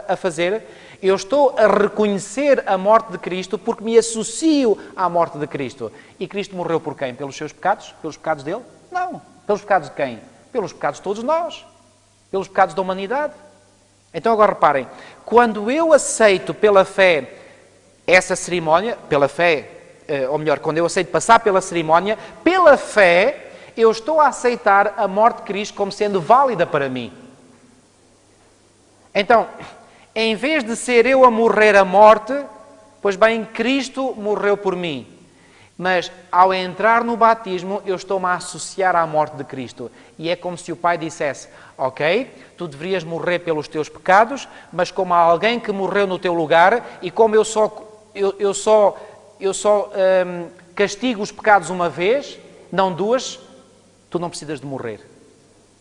a fazer? Eu estou a reconhecer a morte de Cristo porque me associo à morte de Cristo. E Cristo morreu por quem? Pelos seus pecados? Pelos pecados dele? Não. Pelos pecados de quem? Pelos pecados de todos nós. Pelos pecados da humanidade. Então agora reparem, quando eu aceito pela fé essa cerimónia, pela fé, ou melhor, quando eu aceito passar pela cerimónia, pela fé, eu estou a aceitar a morte de Cristo como sendo válida para mim. Então, em vez de ser eu a morrer a morte, pois bem, Cristo morreu por mim. Mas, ao entrar no batismo, eu estou-me a associar à morte de Cristo. E é como se o Pai dissesse, ok, tu deverias morrer pelos teus pecados, mas como há alguém que morreu no teu lugar, e como eu só castigo os pecados uma vez, não duas, tu não precisas de morrer.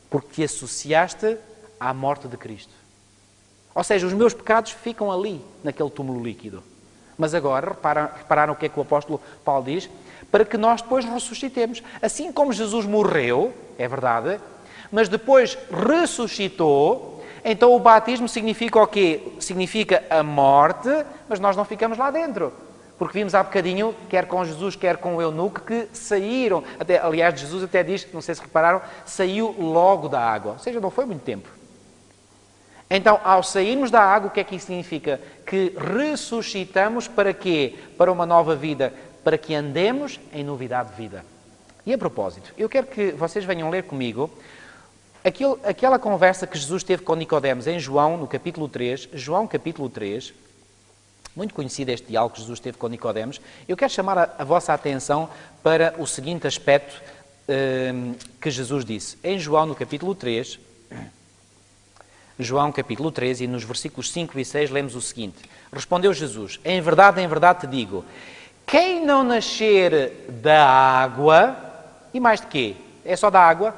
Porque te associaste à morte de Cristo. Ou seja, os meus pecados ficam ali, naquele túmulo líquido. Mas agora, repararam o que é que o apóstolo Paulo diz? Para que nós depois ressuscitemos. Assim como Jesus morreu, é verdade, mas depois ressuscitou, então o batismo significa o quê? Significa a morte, mas nós não ficamos lá dentro. Porque vimos há bocadinho, quer com Jesus, quer com o eunuco, que saíram. Aliás, Jesus até diz, não sei se repararam, saiu logo da água. Ou seja, não foi muito tempo. Então, ao sairmos da água, o que é que isso significa? Que ressuscitamos para quê? Para uma nova vida, para que andemos em novidade de vida. E a propósito, eu quero que vocês venham ler comigo aquela conversa que Jesus teve com Nicodemos em João, no capítulo 3, João capítulo 3, muito conhecido este diálogo que Jesus teve com Nicodemos. Eu quero chamar a vossa atenção para o seguinte aspecto que Jesus disse. Em João, no capítulo 3... João capítulo 13, e nos versículos 5 e 6 lemos o seguinte. Respondeu Jesus, em verdade te digo, quem não nascer da água, e mais de quê? É só da água?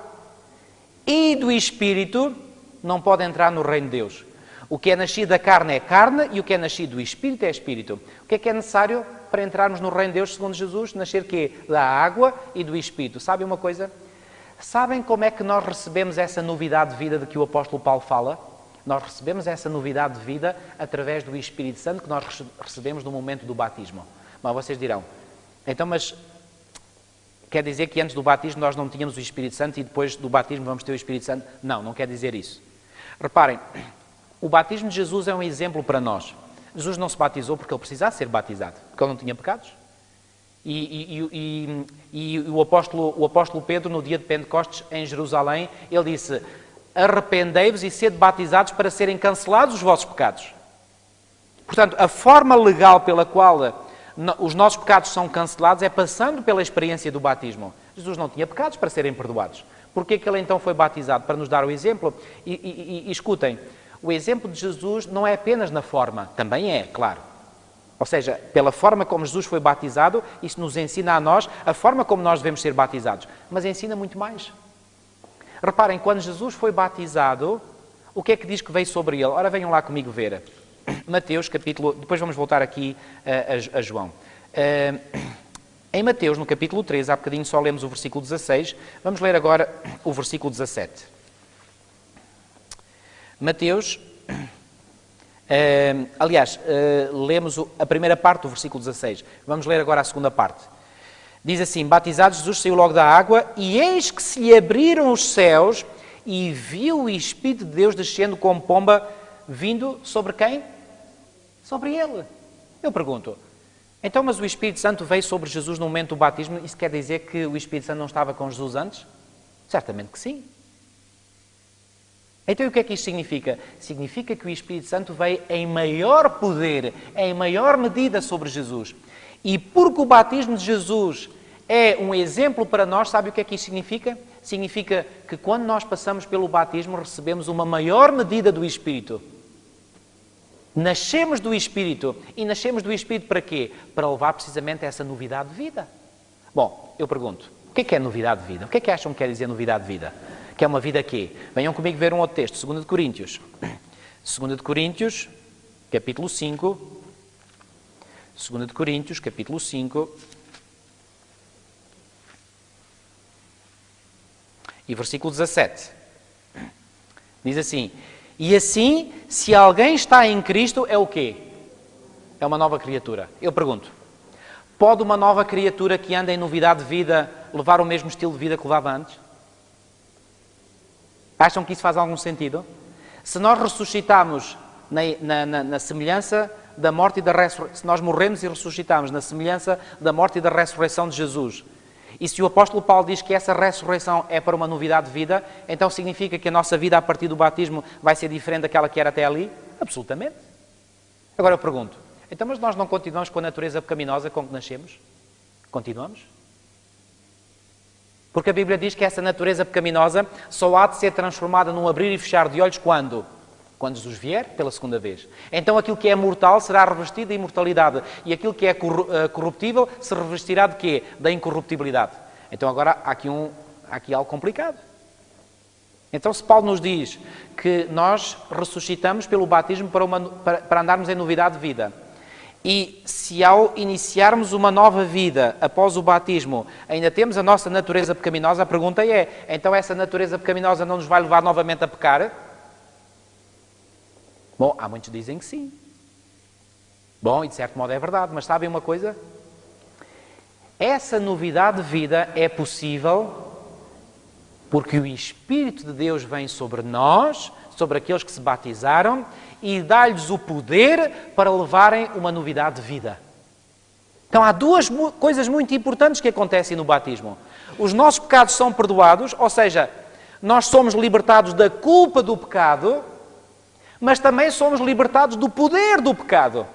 E do Espírito, não pode entrar no reino de Deus. O que é nascido da carne é carne, e o que é nascido do Espírito é Espírito. O que é necessário para entrarmos no reino de Deus, segundo Jesus? Nascer quê? Da água e do Espírito. Sabem uma coisa? Sabem como é que nós recebemos essa novidade de vida de que o apóstolo Paulo fala? Nós recebemos essa novidade de vida através do Espírito Santo que nós recebemos no momento do batismo. Mas vocês dirão, então, mas quer dizer que antes do batismo nós não tínhamos o Espírito Santo e depois do batismo vamos ter o Espírito Santo? Não, não quer dizer isso. Reparem, o batismo de Jesus é um exemplo para nós. Jesus não se batizou porque ele precisava ser batizado, porque ele não tinha pecados. E o apóstolo Pedro, no dia de Pentecostes, em Jerusalém, ele disse, arrependei-vos e sede batizados para serem cancelados os vossos pecados. Portanto, a forma legal pela qual os nossos pecados são cancelados é passando pela experiência do batismo. Jesus não tinha pecados para serem perdoados. Porquê que ele então foi batizado? Para nos dar o exemplo. E escutem, o exemplo de Jesus não é apenas na forma, também é, claro. Ou seja, pela forma como Jesus foi batizado, isso nos ensina a nós a forma como nós devemos ser batizados. Mas ensina muito mais. Reparem, quando Jesus foi batizado, o que é que diz que veio sobre ele? Ora, venham lá comigo ver. Mateus, capítulo... Depois vamos voltar aqui a João. Em Mateus, no capítulo 13, há bocadinho só lemos o versículo 16. Vamos ler agora o versículo 17. Mateus... lemos a primeira parte do versículo 16. Vamos ler agora a segunda parte. Diz assim, batizado Jesus saiu logo da água e eis que se lhe abriram os céus e viu o Espírito de Deus descendo como pomba, vindo sobre quem? Sobre ele. Eu pergunto, então mas o Espírito Santo veio sobre Jesus no momento do batismo, isso quer dizer que o Espírito Santo não estava com Jesus antes? Certamente que sim. Então o que é que isto significa? Significa que o Espírito Santo veio em maior poder, em maior medida sobre Jesus. E porque o batismo de Jesus é um exemplo para nós, sabe o que é que isto significa? Significa que quando nós passamos pelo batismo, recebemos uma maior medida do Espírito. Nascemos do Espírito. E nascemos do Espírito para quê? Para levar precisamente a essa novidade de vida. Bom, eu pergunto, o que é novidade de vida? O que acham que quer dizer novidade de vida? Que é uma vida quê? Venham comigo ver um outro texto, 2 de Coríntios. 2 de Coríntios, capítulo 5. 2 de Coríntios, capítulo 5. E versículo 17. Diz assim: e assim, se alguém está em Cristo, é o quê? É uma nova criatura. Eu pergunto, pode uma nova criatura que anda em novidade de vida levar o mesmo estilo de vida que levava antes? Acham que isso faz algum sentido? Se nós ressuscitamos na semelhança da morte e da ressurreição, se nós morremos e ressuscitamos na semelhança da morte e da ressurreição de Jesus, e se o apóstolo Paulo diz que essa ressurreição é para uma novidade de vida, então significa que a nossa vida a partir do batismo vai ser diferente daquela que era até ali? Absolutamente. Agora eu pergunto, então mas nós não continuamos com a natureza pecaminosa com que nascemos? Continuamos? Porque a Bíblia diz que essa natureza pecaminosa só há de ser transformada num abrir e fechar de olhos quando? Quando Jesus vier pela segunda vez. Então aquilo que é mortal será revestido de imortalidade e aquilo que é corruptível se revestirá de quê? Da incorruptibilidade. Então agora há aqui algo complicado. Então se Paulo nos diz que nós ressuscitamos pelo batismo para andarmos em novidade de vida, e se ao iniciarmos uma nova vida após o batismo ainda temos a nossa natureza pecaminosa, a pergunta é, então essa natureza pecaminosa não nos vai levar novamente a pecar? Bom, há muitos que dizem que sim. Bom, e de certo modo é verdade, mas sabem uma coisa? Essa novidade de vida é possível porque o Espírito de Deus vem sobre nós, sobre aqueles que se batizaram, e dá-lhes o poder para levarem uma novidade de vida. Então há duas coisas muito importantes que acontecem no batismo. Os nossos pecados são perdoados, ou seja, nós somos libertados da culpa do pecado, mas também somos libertados do poder do pecado.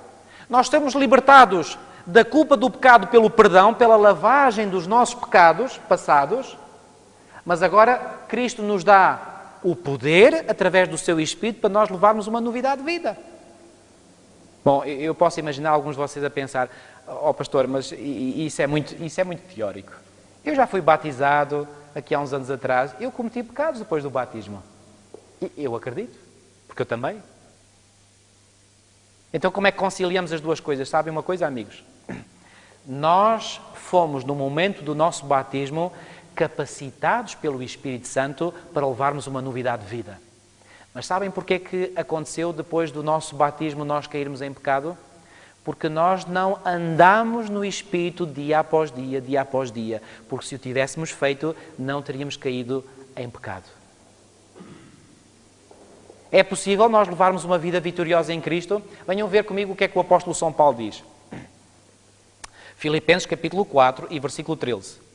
Nós somos libertados da culpa do pecado pelo perdão, pela lavagem dos nossos pecados passados, mas agora Cristo nos dá o poder, através do seu Espírito, para nós levarmos uma novidade de vida. Bom, eu posso imaginar alguns de vocês a pensar, pastor, mas isso é muito teórico. Eu já fui batizado aqui há uns anos atrás, eu cometi pecados depois do batismo. E eu acredito, porque eu também. Então como é que conciliamos as duas coisas? Sabem uma coisa, amigos? Nós fomos, no momento do nosso batismo, capacitados pelo Espírito Santo para levarmos uma novidade de vida. Mas sabem porque é que aconteceu depois do nosso batismo nós cairmos em pecado? Porque nós não andamos no Espírito dia após dia, dia após dia. Porque se o tivéssemos feito, não teríamos caído em pecado. É possível nós levarmos uma vida vitoriosa em Cristo? Venham ver comigo o que é que o apóstolo São Paulo diz. Filipenses capítulo 4 e versículo 13.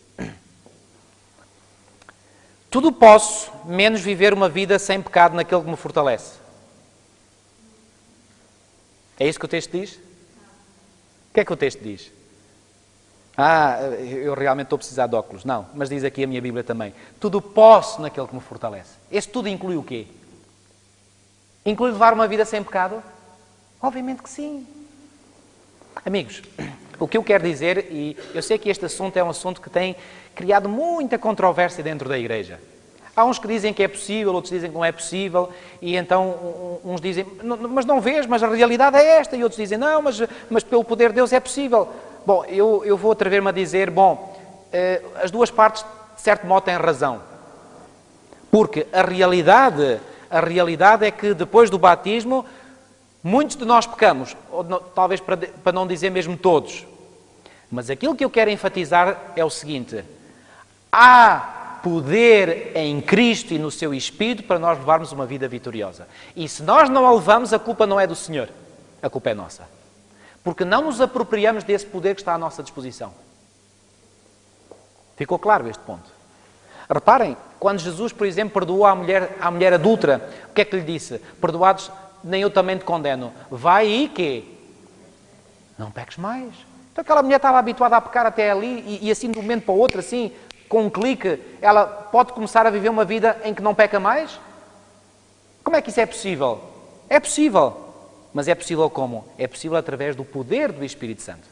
Tudo posso, menos viver uma vida sem pecado naquele que me fortalece. É isso que o texto diz? O que é que o texto diz? Eu realmente estou a precisar de óculos. Não, mas diz aqui a minha Bíblia também. Tudo posso naquele que me fortalece. Esse tudo inclui o quê? Inclui levar uma vida sem pecado? Obviamente que sim. Amigos, o que eu quero dizer, e eu sei que este assunto é um assunto que tem criado muita controvérsia dentro da igreja. Há uns que dizem que é possível, outros dizem que não é possível, e então uns dizem, mas não vês, mas a realidade é esta, e outros dizem, não, mas pelo poder de Deus é possível. Bom, eu vou atrever-me a dizer, as duas partes, de certo modo, têm razão. Porque a realidade é que depois do batismo, muitos de nós pecamos, ou talvez para não dizer mesmo todos. Mas aquilo que eu quero enfatizar é o seguinte: há poder em Cristo e no seu Espírito para nós levarmos uma vida vitoriosa. E se nós não a levamos, a culpa não é do Senhor, a culpa é nossa. Porque não nos apropriamos desse poder que está à nossa disposição. Ficou claro este ponto? Reparem, quando Jesus, por exemplo, perdoou à mulher adúltera, o que é que lhe disse? Perdoados, nem eu também te condeno. Vai e quê? Não peques mais. Então aquela mulher estava habituada a pecar até ali e assim de um momento para o outro, assim, com um clique, ela pode começar a viver uma vida em que não peca mais? Como é que isso é possível? É possível. Mas é possível como? É possível através do poder do Espírito Santo.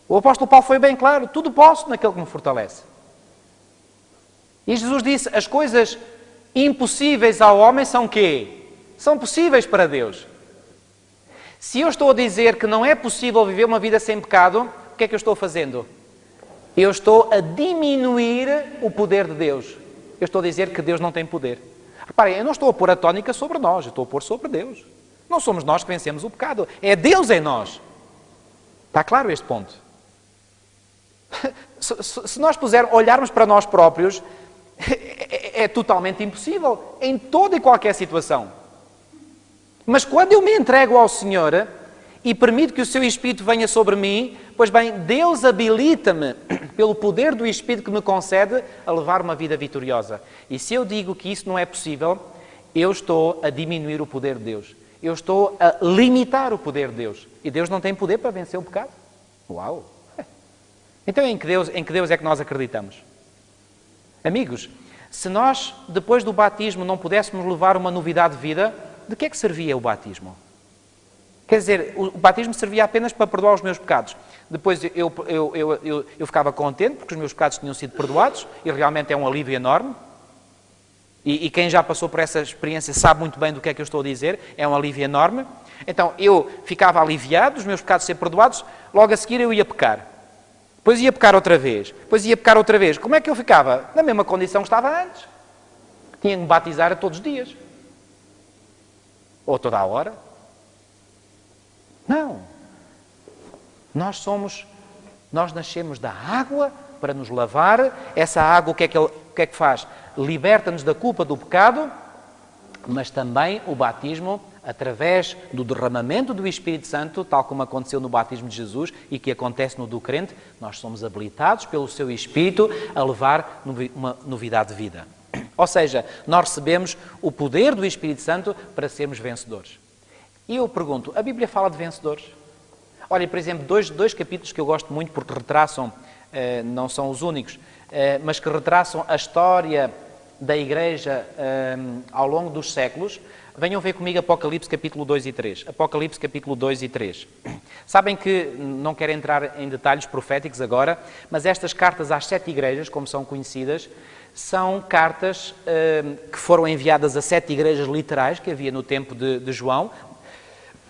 O apóstolo Paulo foi bem claro, tudo posso naquele que me fortalece. E Jesus disse, as coisas impossíveis ao homem são quê? São possíveis para Deus. Se eu estou a dizer que não é possível viver uma vida sem pecado, o que é que eu estou fazendo? Eu estou a diminuir o poder de Deus. Eu estou a dizer que Deus não tem poder. Reparem, eu não estou a pôr a tónica sobre nós, eu estou a pôr sobre Deus. Não somos nós que vencemos o pecado, é Deus em nós. Está claro este ponto? Se nós olharmos para nós próprios, é totalmente impossível, em toda e qualquer situação. Mas quando eu me entrego ao Senhor e permito que o seu Espírito venha sobre mim, pois bem, Deus habilita-me, pelo poder do Espírito que me concede, a levar uma vida vitoriosa. E se eu digo que isso não é possível, eu estou a diminuir o poder de Deus. Eu estou a limitar o poder de Deus. E Deus não tem poder para vencer o pecado? Uau! Então em que Deus é que nós acreditamos? Amigos, se nós, depois do batismo, não pudéssemos levar uma novidade de vida, de que é que servia o batismo? Quer dizer, o batismo servia apenas para perdoar os meus pecados. Depois eu ficava contente porque os meus pecados tinham sido perdoados e realmente é um alívio enorme. E quem já passou por essa experiência sabe muito bem do que é que eu estou a dizer. É um alívio enorme. Então eu ficava aliviado, os meus pecados ser perdoados, logo a seguir eu ia pecar. Depois ia pecar outra vez. Depois ia pecar outra vez. Como é que eu ficava? Na mesma condição que estava antes. Tinha que me batizar a todos os dias. Ou toda a hora. Não. Nós nascemos da água para nos lavar. Essa água, o que é que faz? Liberta-nos da culpa do pecado, mas também o batismo, através do derramamento do Espírito Santo, tal como aconteceu no batismo de Jesus e que acontece no do crente, nós somos habilitados pelo seu Espírito a levar uma novidade de vida. Ou seja, nós recebemos o poder do Espírito Santo para sermos vencedores. E eu pergunto, a Bíblia fala de vencedores? Olha, por exemplo, dois capítulos que eu gosto muito porque retraçam, não são os únicos, mas que retraçam a história da Igreja ao longo dos séculos. Venham ver comigo Apocalipse capítulo 2 e 3. Apocalipse capítulo 2 e 3. Sabem que, não quero entrar em detalhes proféticos agora, mas estas cartas às 7 igrejas, como são conhecidas, são cartas que foram enviadas a 7 igrejas literais que havia no tempo de João,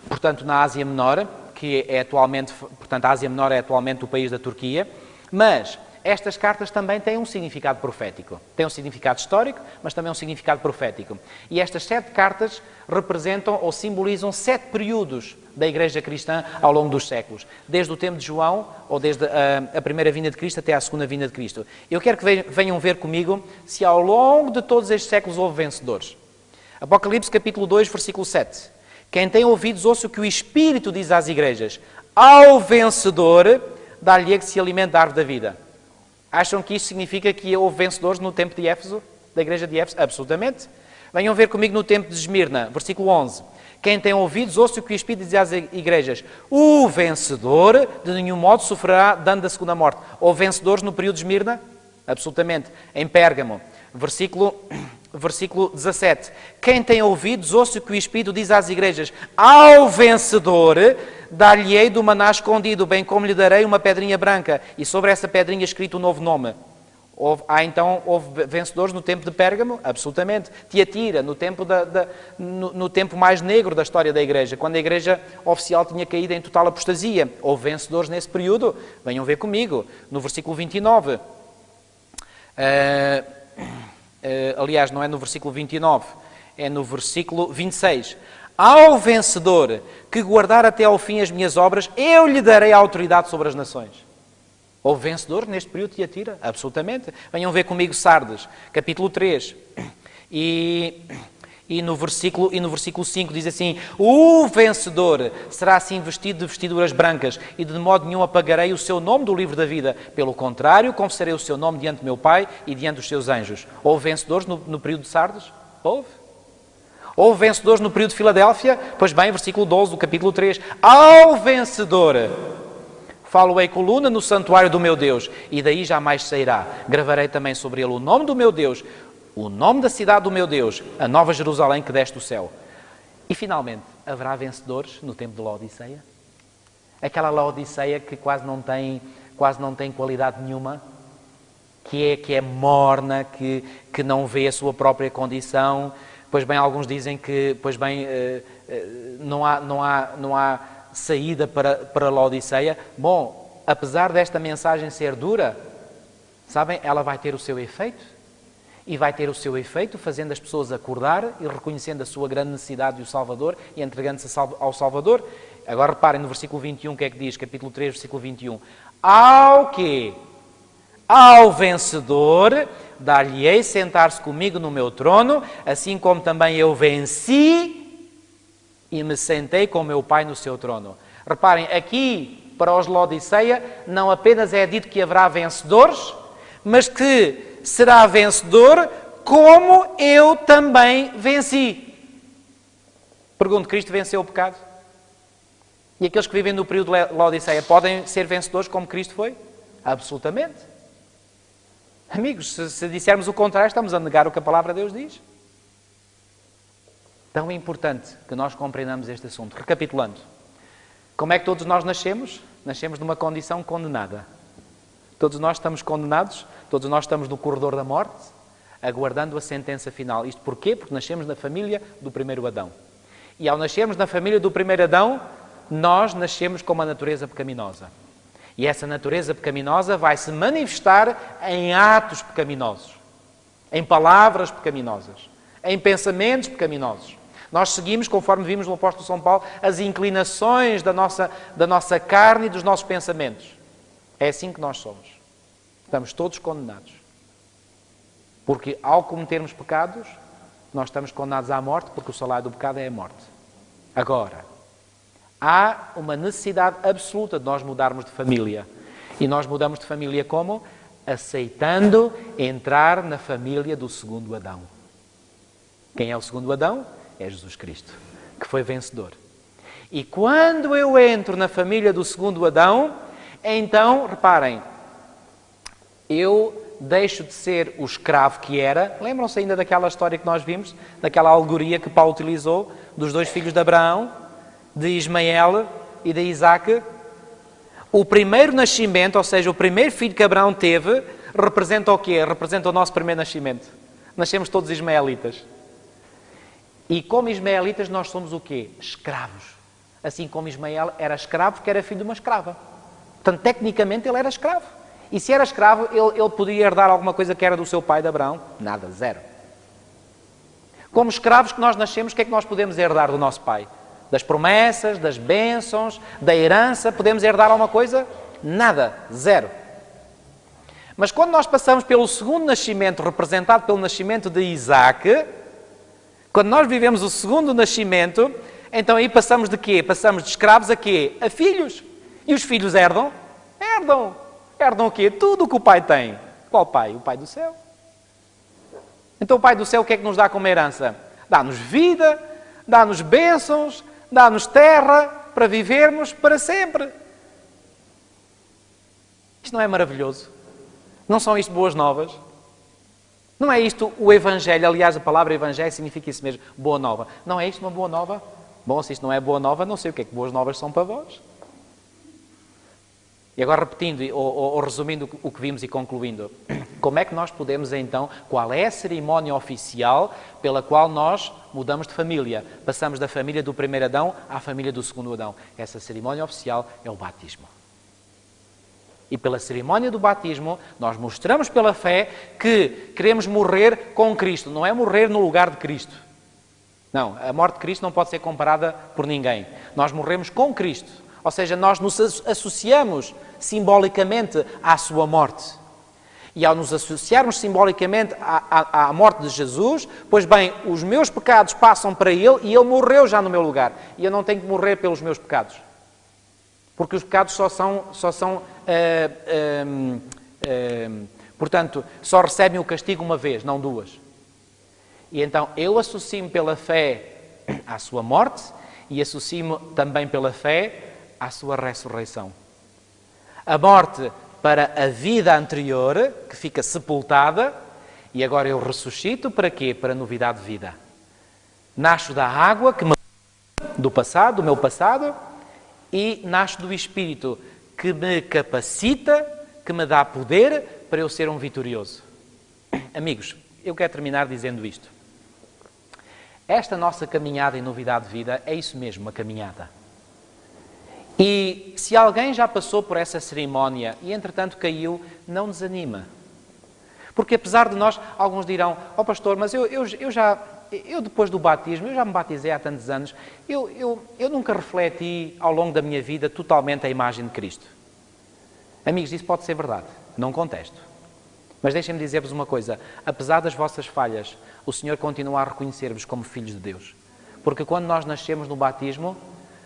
portanto na Ásia Menor, que é atualmente, portanto a Ásia Menor é atualmente o país da Turquia, mas estas cartas também têm um significado profético. Têm um significado histórico, mas também um significado profético. E estas 7 cartas representam ou simbolizam 7 períodos da Igreja Cristã ao longo dos séculos. Desde o tempo de João, ou desde a primeira vinda de Cristo até à segunda vinda de Cristo. Eu quero que venham ver comigo se ao longo de todos estes séculos houve vencedores. Apocalipse capítulo 2, versículo 7. Quem tem ouvidos, ouça o que o Espírito diz às igrejas. Ao vencedor, dá-lhe que se alimente da árvore da vida. Acham que isto significa que houve vencedores no tempo de Éfeso, da igreja de Éfeso? Absolutamente. Venham ver comigo no tempo de Esmirna, versículo 11. Quem tem ouvidos, ouça o que o Espírito diz às igrejas. O vencedor de nenhum modo sofrerá dano da segunda morte. Houve vencedores no período de Esmirna? Absolutamente. Em Pérgamo, versículo 17. Quem tem ouvidos, ouça o que o Espírito diz às igrejas. Ao vencedor, dar-lhe-ei do maná escondido, bem como lhe darei uma pedrinha branca, e sobre essa pedrinha escrito um novo nome. Houve vencedores no tempo de Pérgamo? Absolutamente. Tiatira, no tempo mais negro da história da igreja, quando a igreja oficial tinha caído em total apostasia. Houve vencedores nesse período? Venham ver comigo, no versículo 29. Aliás, não é no versículo 29, é no versículo 26. Ao vencedor que guardar até ao fim as minhas obras, eu lhe darei autoridade sobre as nações. Houve vencedor neste período de Tiatira? Absolutamente. Venham ver comigo Sardes, capítulo 3. E no versículo 5 diz assim: o vencedor será assim vestido de vestiduras brancas, e de modo nenhum apagarei o seu nome do livro da vida. Pelo contrário, confessarei o seu nome diante do meu Pai e diante dos seus anjos. Houve vencedores no período de Sardes? Houve. Houve vencedores no período de Filadélfia? Pois bem, versículo 12 do capítulo 3. Ao vencedor Falo-ei coluna no santuário do meu Deus, e daí jamais sairá. Gravarei também sobre ele o nome do meu Deus, o nome da cidade do meu Deus, a nova Jerusalém que desce do céu. E finalmente, haverá vencedores no tempo de Laodiceia? Aquela Laodiceia que quase não tem qualidade nenhuma, que é morna, que não vê a sua própria condição. Pois bem, alguns dizem que não há saída para Laodiceia. Bom, apesar desta mensagem ser dura, sabem, ela vai ter o seu efeito. E vai ter o seu efeito fazendo as pessoas acordar e reconhecendo a sua grande necessidade do Salvador e entregando-se ao Salvador. Agora reparem no versículo 21, o que é que diz? Capítulo 3, versículo 21. Ao quê? Ao vencedor, dar-lhe-ei sentar-se comigo no meu trono, assim como também eu venci e me sentei com meu Pai no seu trono. Reparem, aqui para os Laodiceia não apenas é dito que haverá vencedores, mas que será vencedor como eu também venci. Pergunto, Cristo venceu o pecado? E aqueles que vivem no período de Laodiceia podem ser vencedores como Cristo foi? Absolutamente. Amigos, se dissermos o contrário, estamos a negar o que a palavra de Deus diz. Tão importante que nós compreendamos este assunto. Recapitulando. Como é que todos nós nascemos? Nascemos numa condição condenada. Todos nós estamos condenados, todos nós estamos no corredor da morte, aguardando a sentença final. Isto porquê? Porque nascemos na família do primeiro Adão. E ao nascermos na família do primeiro Adão, nós nascemos com uma natureza pecaminosa. E essa natureza pecaminosa vai se manifestar em atos pecaminosos, em palavras pecaminosas, em pensamentos pecaminosos. Nós seguimos, conforme vimos no apóstolo São Paulo, as inclinações da nossa carne e dos nossos pensamentos. É assim que nós somos. Estamos todos condenados. Porque ao cometermos pecados, nós estamos condenados à morte, porque o salário do pecado é a morte. Agora, há uma necessidade absoluta de nós mudarmos de família. E nós mudamos de família como? Aceitando entrar na família do segundo Adão. Quem é o segundo Adão? É Jesus Cristo, que foi vencedor. E quando eu entro na família do segundo Adão, então, reparem, eu deixo de ser o escravo que era. Lembram-se ainda daquela história que nós vimos? Daquela alegoria que Paulo utilizou dos dois filhos de Abraão, de Ismael e de Isaac? O primeiro nascimento, ou seja, o primeiro filho que Abraão teve, representa o quê? Representa o nosso primeiro nascimento. Nascemos todos ismaelitas. E como ismaelitas nós somos o quê? Escravos. Assim como Ismael era escravo porque era filho de uma escrava. Portanto, tecnicamente ele era escravo. E se era escravo, ele podia herdar alguma coisa que era do seu pai de Abraão? Nada, zero. Como escravos que nós nascemos, o que é que nós podemos herdar do nosso pai? Das promessas, das bênçãos, da herança, podemos herdar alguma coisa? Nada, zero. Mas quando nós passamos pelo segundo nascimento, representado pelo nascimento de Isaac, quando nós vivemos o segundo nascimento, então aí passamos de quê? Passamos de escravos a quê? A filhos. E os filhos herdam? Herdam. Herdam o quê? Tudo o que o pai tem. Qual pai? O Pai do céu. Então o Pai do céu o que é que nos dá como herança? Dá-nos vida, dá-nos bênçãos, dá-nos terra para vivermos para sempre. Isto não é maravilhoso? Não são isto boas novas? Não é isto o Evangelho? Aliás, a palavra Evangelho significa isso mesmo, boa nova. Não é isto uma boa nova? Bom, se isto não é boa nova, não sei o que é que boas novas são para vós. E agora repetindo ou resumindo o que vimos e concluindo, como é que nós podemos então, qual é a cerimónia oficial pela qual nós mudamos de família? Passamos da família do primeiro Adão à família do segundo Adão. Essa cerimónia oficial é o batismo. E pela cerimónia do batismo, nós mostramos pela fé que queremos morrer com Cristo. Não é morrer no lugar de Cristo. Não, a morte de Cristo não pode ser comparada por ninguém. Nós morremos com Cristo. Ou seja, nós nos associamos simbolicamente à sua morte. E ao nos associarmos simbolicamente à morte de Jesus, pois bem, os meus pecados passam para Ele e Ele morreu já no meu lugar. E eu não tenho que morrer pelos meus pecados. Porque os pecados portanto, só recebem o castigo uma vez, não duas. E então eu associo-me pela fé à sua morte e associo-me também pela fé à sua ressurreição. A morte para a vida anterior, que fica sepultada, e agora eu ressuscito para quê? Para novidade de vida. Nasço da água, que me do passado, do meu passado, e nasço do Espírito, que me capacita, que me dá poder para eu ser um vitorioso. Amigos, eu quero terminar dizendo isto. Esta nossa caminhada em novidade de vida é isso mesmo, uma caminhada. E se alguém já passou por essa cerimónia e entretanto caiu, não desanima. Porque apesar de nós, alguns dirão, ó pastor, mas eu depois do batismo, eu já me batizei há tantos anos, eu nunca refleti ao longo da minha vida totalmente a imagem de Cristo. Amigos, isso pode ser verdade, não contesto. Mas deixem-me dizer-vos uma coisa, apesar das vossas falhas, o Senhor continua a reconhecer-vos como filhos de Deus. Porque quando nós nascemos no batismo,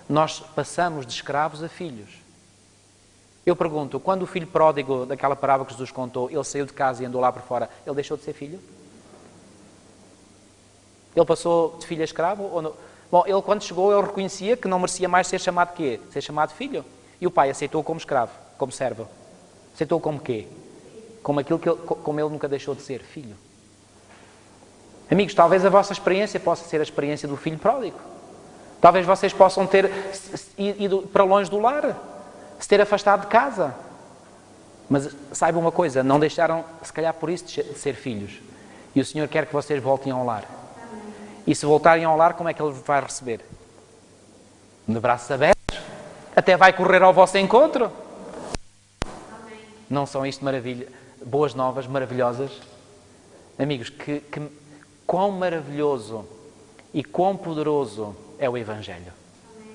nós passamos de escravos a filhos. Eu pergunto, quando o filho pródigo, daquela parábola que Jesus contou, ele saiu de casa e andou lá por fora, ele deixou de ser filho? Ele passou de filho a escravo? Ou não? Bom, ele quando chegou, ele reconhecia que não merecia mais ser chamado quê? Ser chamado filho. E o pai aceitou-o como escravo, como servo. Aceitou-o como quê? Como aquilo como ele nunca deixou de ser, filho. Amigos, talvez a vossa experiência possa ser a experiência do filho pródigo. Talvez vocês possam ter ido para longe do lar, se ter afastado de casa. Mas saibam uma coisa, não deixaram, se calhar por isso, de ser filhos. E o Senhor quer que vocês voltem ao lar. E se voltarem ao lar, como é que Ele vai receber? De braços abertos? Até vai correr ao vosso encontro? Amém. Não são isto boas novas, maravilhosas? Amigos, quão maravilhoso e quão poderoso é o Evangelho. Amém.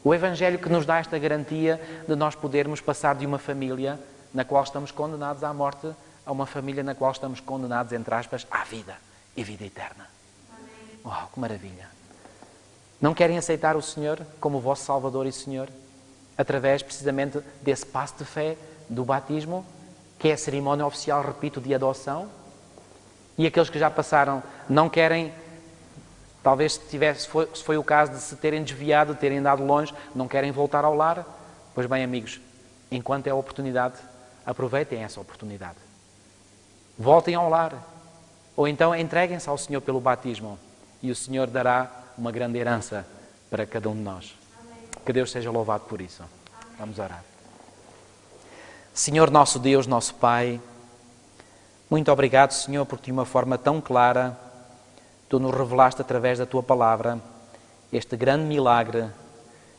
O Evangelho que nos dá esta garantia de nós podermos passar de uma família na qual estamos condenados à morte a uma família na qual estamos condenados, entre aspas, à vida e vida eterna. Oh, que maravilha! Não querem aceitar o Senhor como o vosso Salvador e Senhor? Através, precisamente, desse passo de fé do batismo, que é a cerimónia oficial, repito, de adoção? E aqueles que já passaram não querem, talvez se foi o caso de se terem desviado, de terem andado longe, não querem voltar ao lar? Pois bem, amigos, enquanto é a oportunidade, aproveitem essa oportunidade. Voltem ao lar. Ou então entreguem-se ao Senhor pelo batismo. E o Senhor dará uma grande herança para cada um de nós. Amém. Que Deus seja louvado por isso. Amém. Vamos orar. Senhor nosso Deus, nosso Pai, muito obrigado, Senhor, porque de uma forma tão clara Tu nos revelaste através da Tua palavra este grande milagre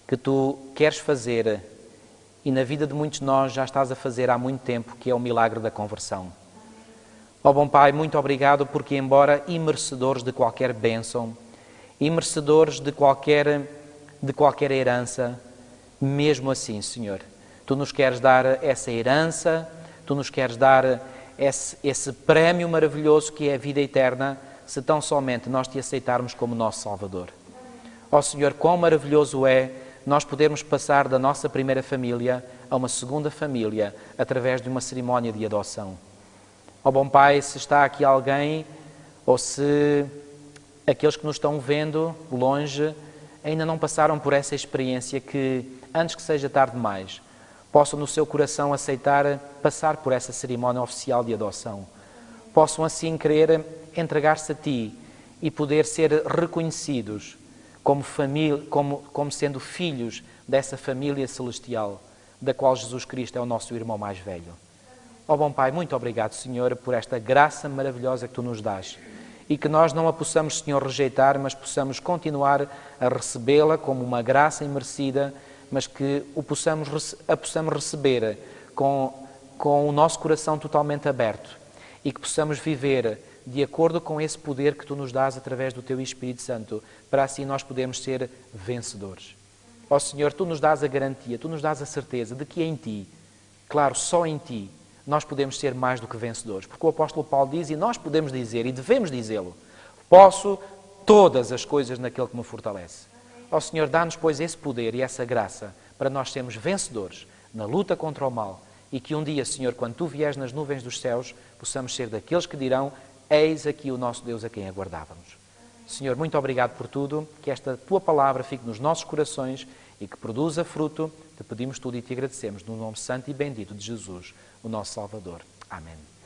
que Tu queres fazer e na vida de muitos de nós já estás a fazer há muito tempo, que é o milagre da conversão. Ó bom Pai, muito obrigado porque, embora imerecedores de qualquer bênção, imerecedores de qualquer herança, mesmo assim, Senhor, Tu nos queres dar essa herança, Tu nos queres dar esse prémio maravilhoso que é a vida eterna, se tão somente nós Te aceitarmos como nosso Salvador. Ó Senhor, quão maravilhoso é nós podermos passar da nossa primeira família a uma segunda família através de uma cerimónia de adoção. Ó bom Pai, se está aqui alguém, ou se aqueles que nos estão vendo longe ainda não passaram por essa experiência, que antes que seja tarde demais, possam no seu coração aceitar passar por essa cerimónia oficial de adoção. Possam assim querer entregar-se a Ti e poder ser reconhecidos como família, como sendo filhos dessa família celestial, da qual Jesus Cristo é o nosso irmão mais velho. Ó bom Pai, muito obrigado, Senhor, por esta graça maravilhosa que Tu nos dás e que nós não a possamos, Senhor, rejeitar, mas possamos continuar a recebê-la como uma graça imerecida, mas que a possamos receber com o nosso coração totalmente aberto e que possamos viver de acordo com esse poder que Tu nos dás através do Teu Espírito Santo, para assim nós podermos ser vencedores. Ó Senhor, Tu nos dás a garantia, Tu nos dás a certeza de que em Ti, claro, só em Ti, nós podemos ser mais do que vencedores. Porque o apóstolo Paulo diz, e nós podemos dizer, e devemos dizê-lo, posso todas as coisas naquele que me fortalece. Ó Senhor, dá-nos, pois, esse poder e essa graça para nós sermos vencedores na luta contra o mal e que um dia, Senhor, quando Tu vieres nas nuvens dos céus, possamos ser daqueles que dirão, eis aqui o nosso Deus a quem aguardávamos. Senhor, muito obrigado por tudo, que esta Tua palavra fique nos nossos corações e que produza fruto. Te pedimos tudo e te agradecemos no nome santo e bendito de Jesus, o nosso Salvador. Amém.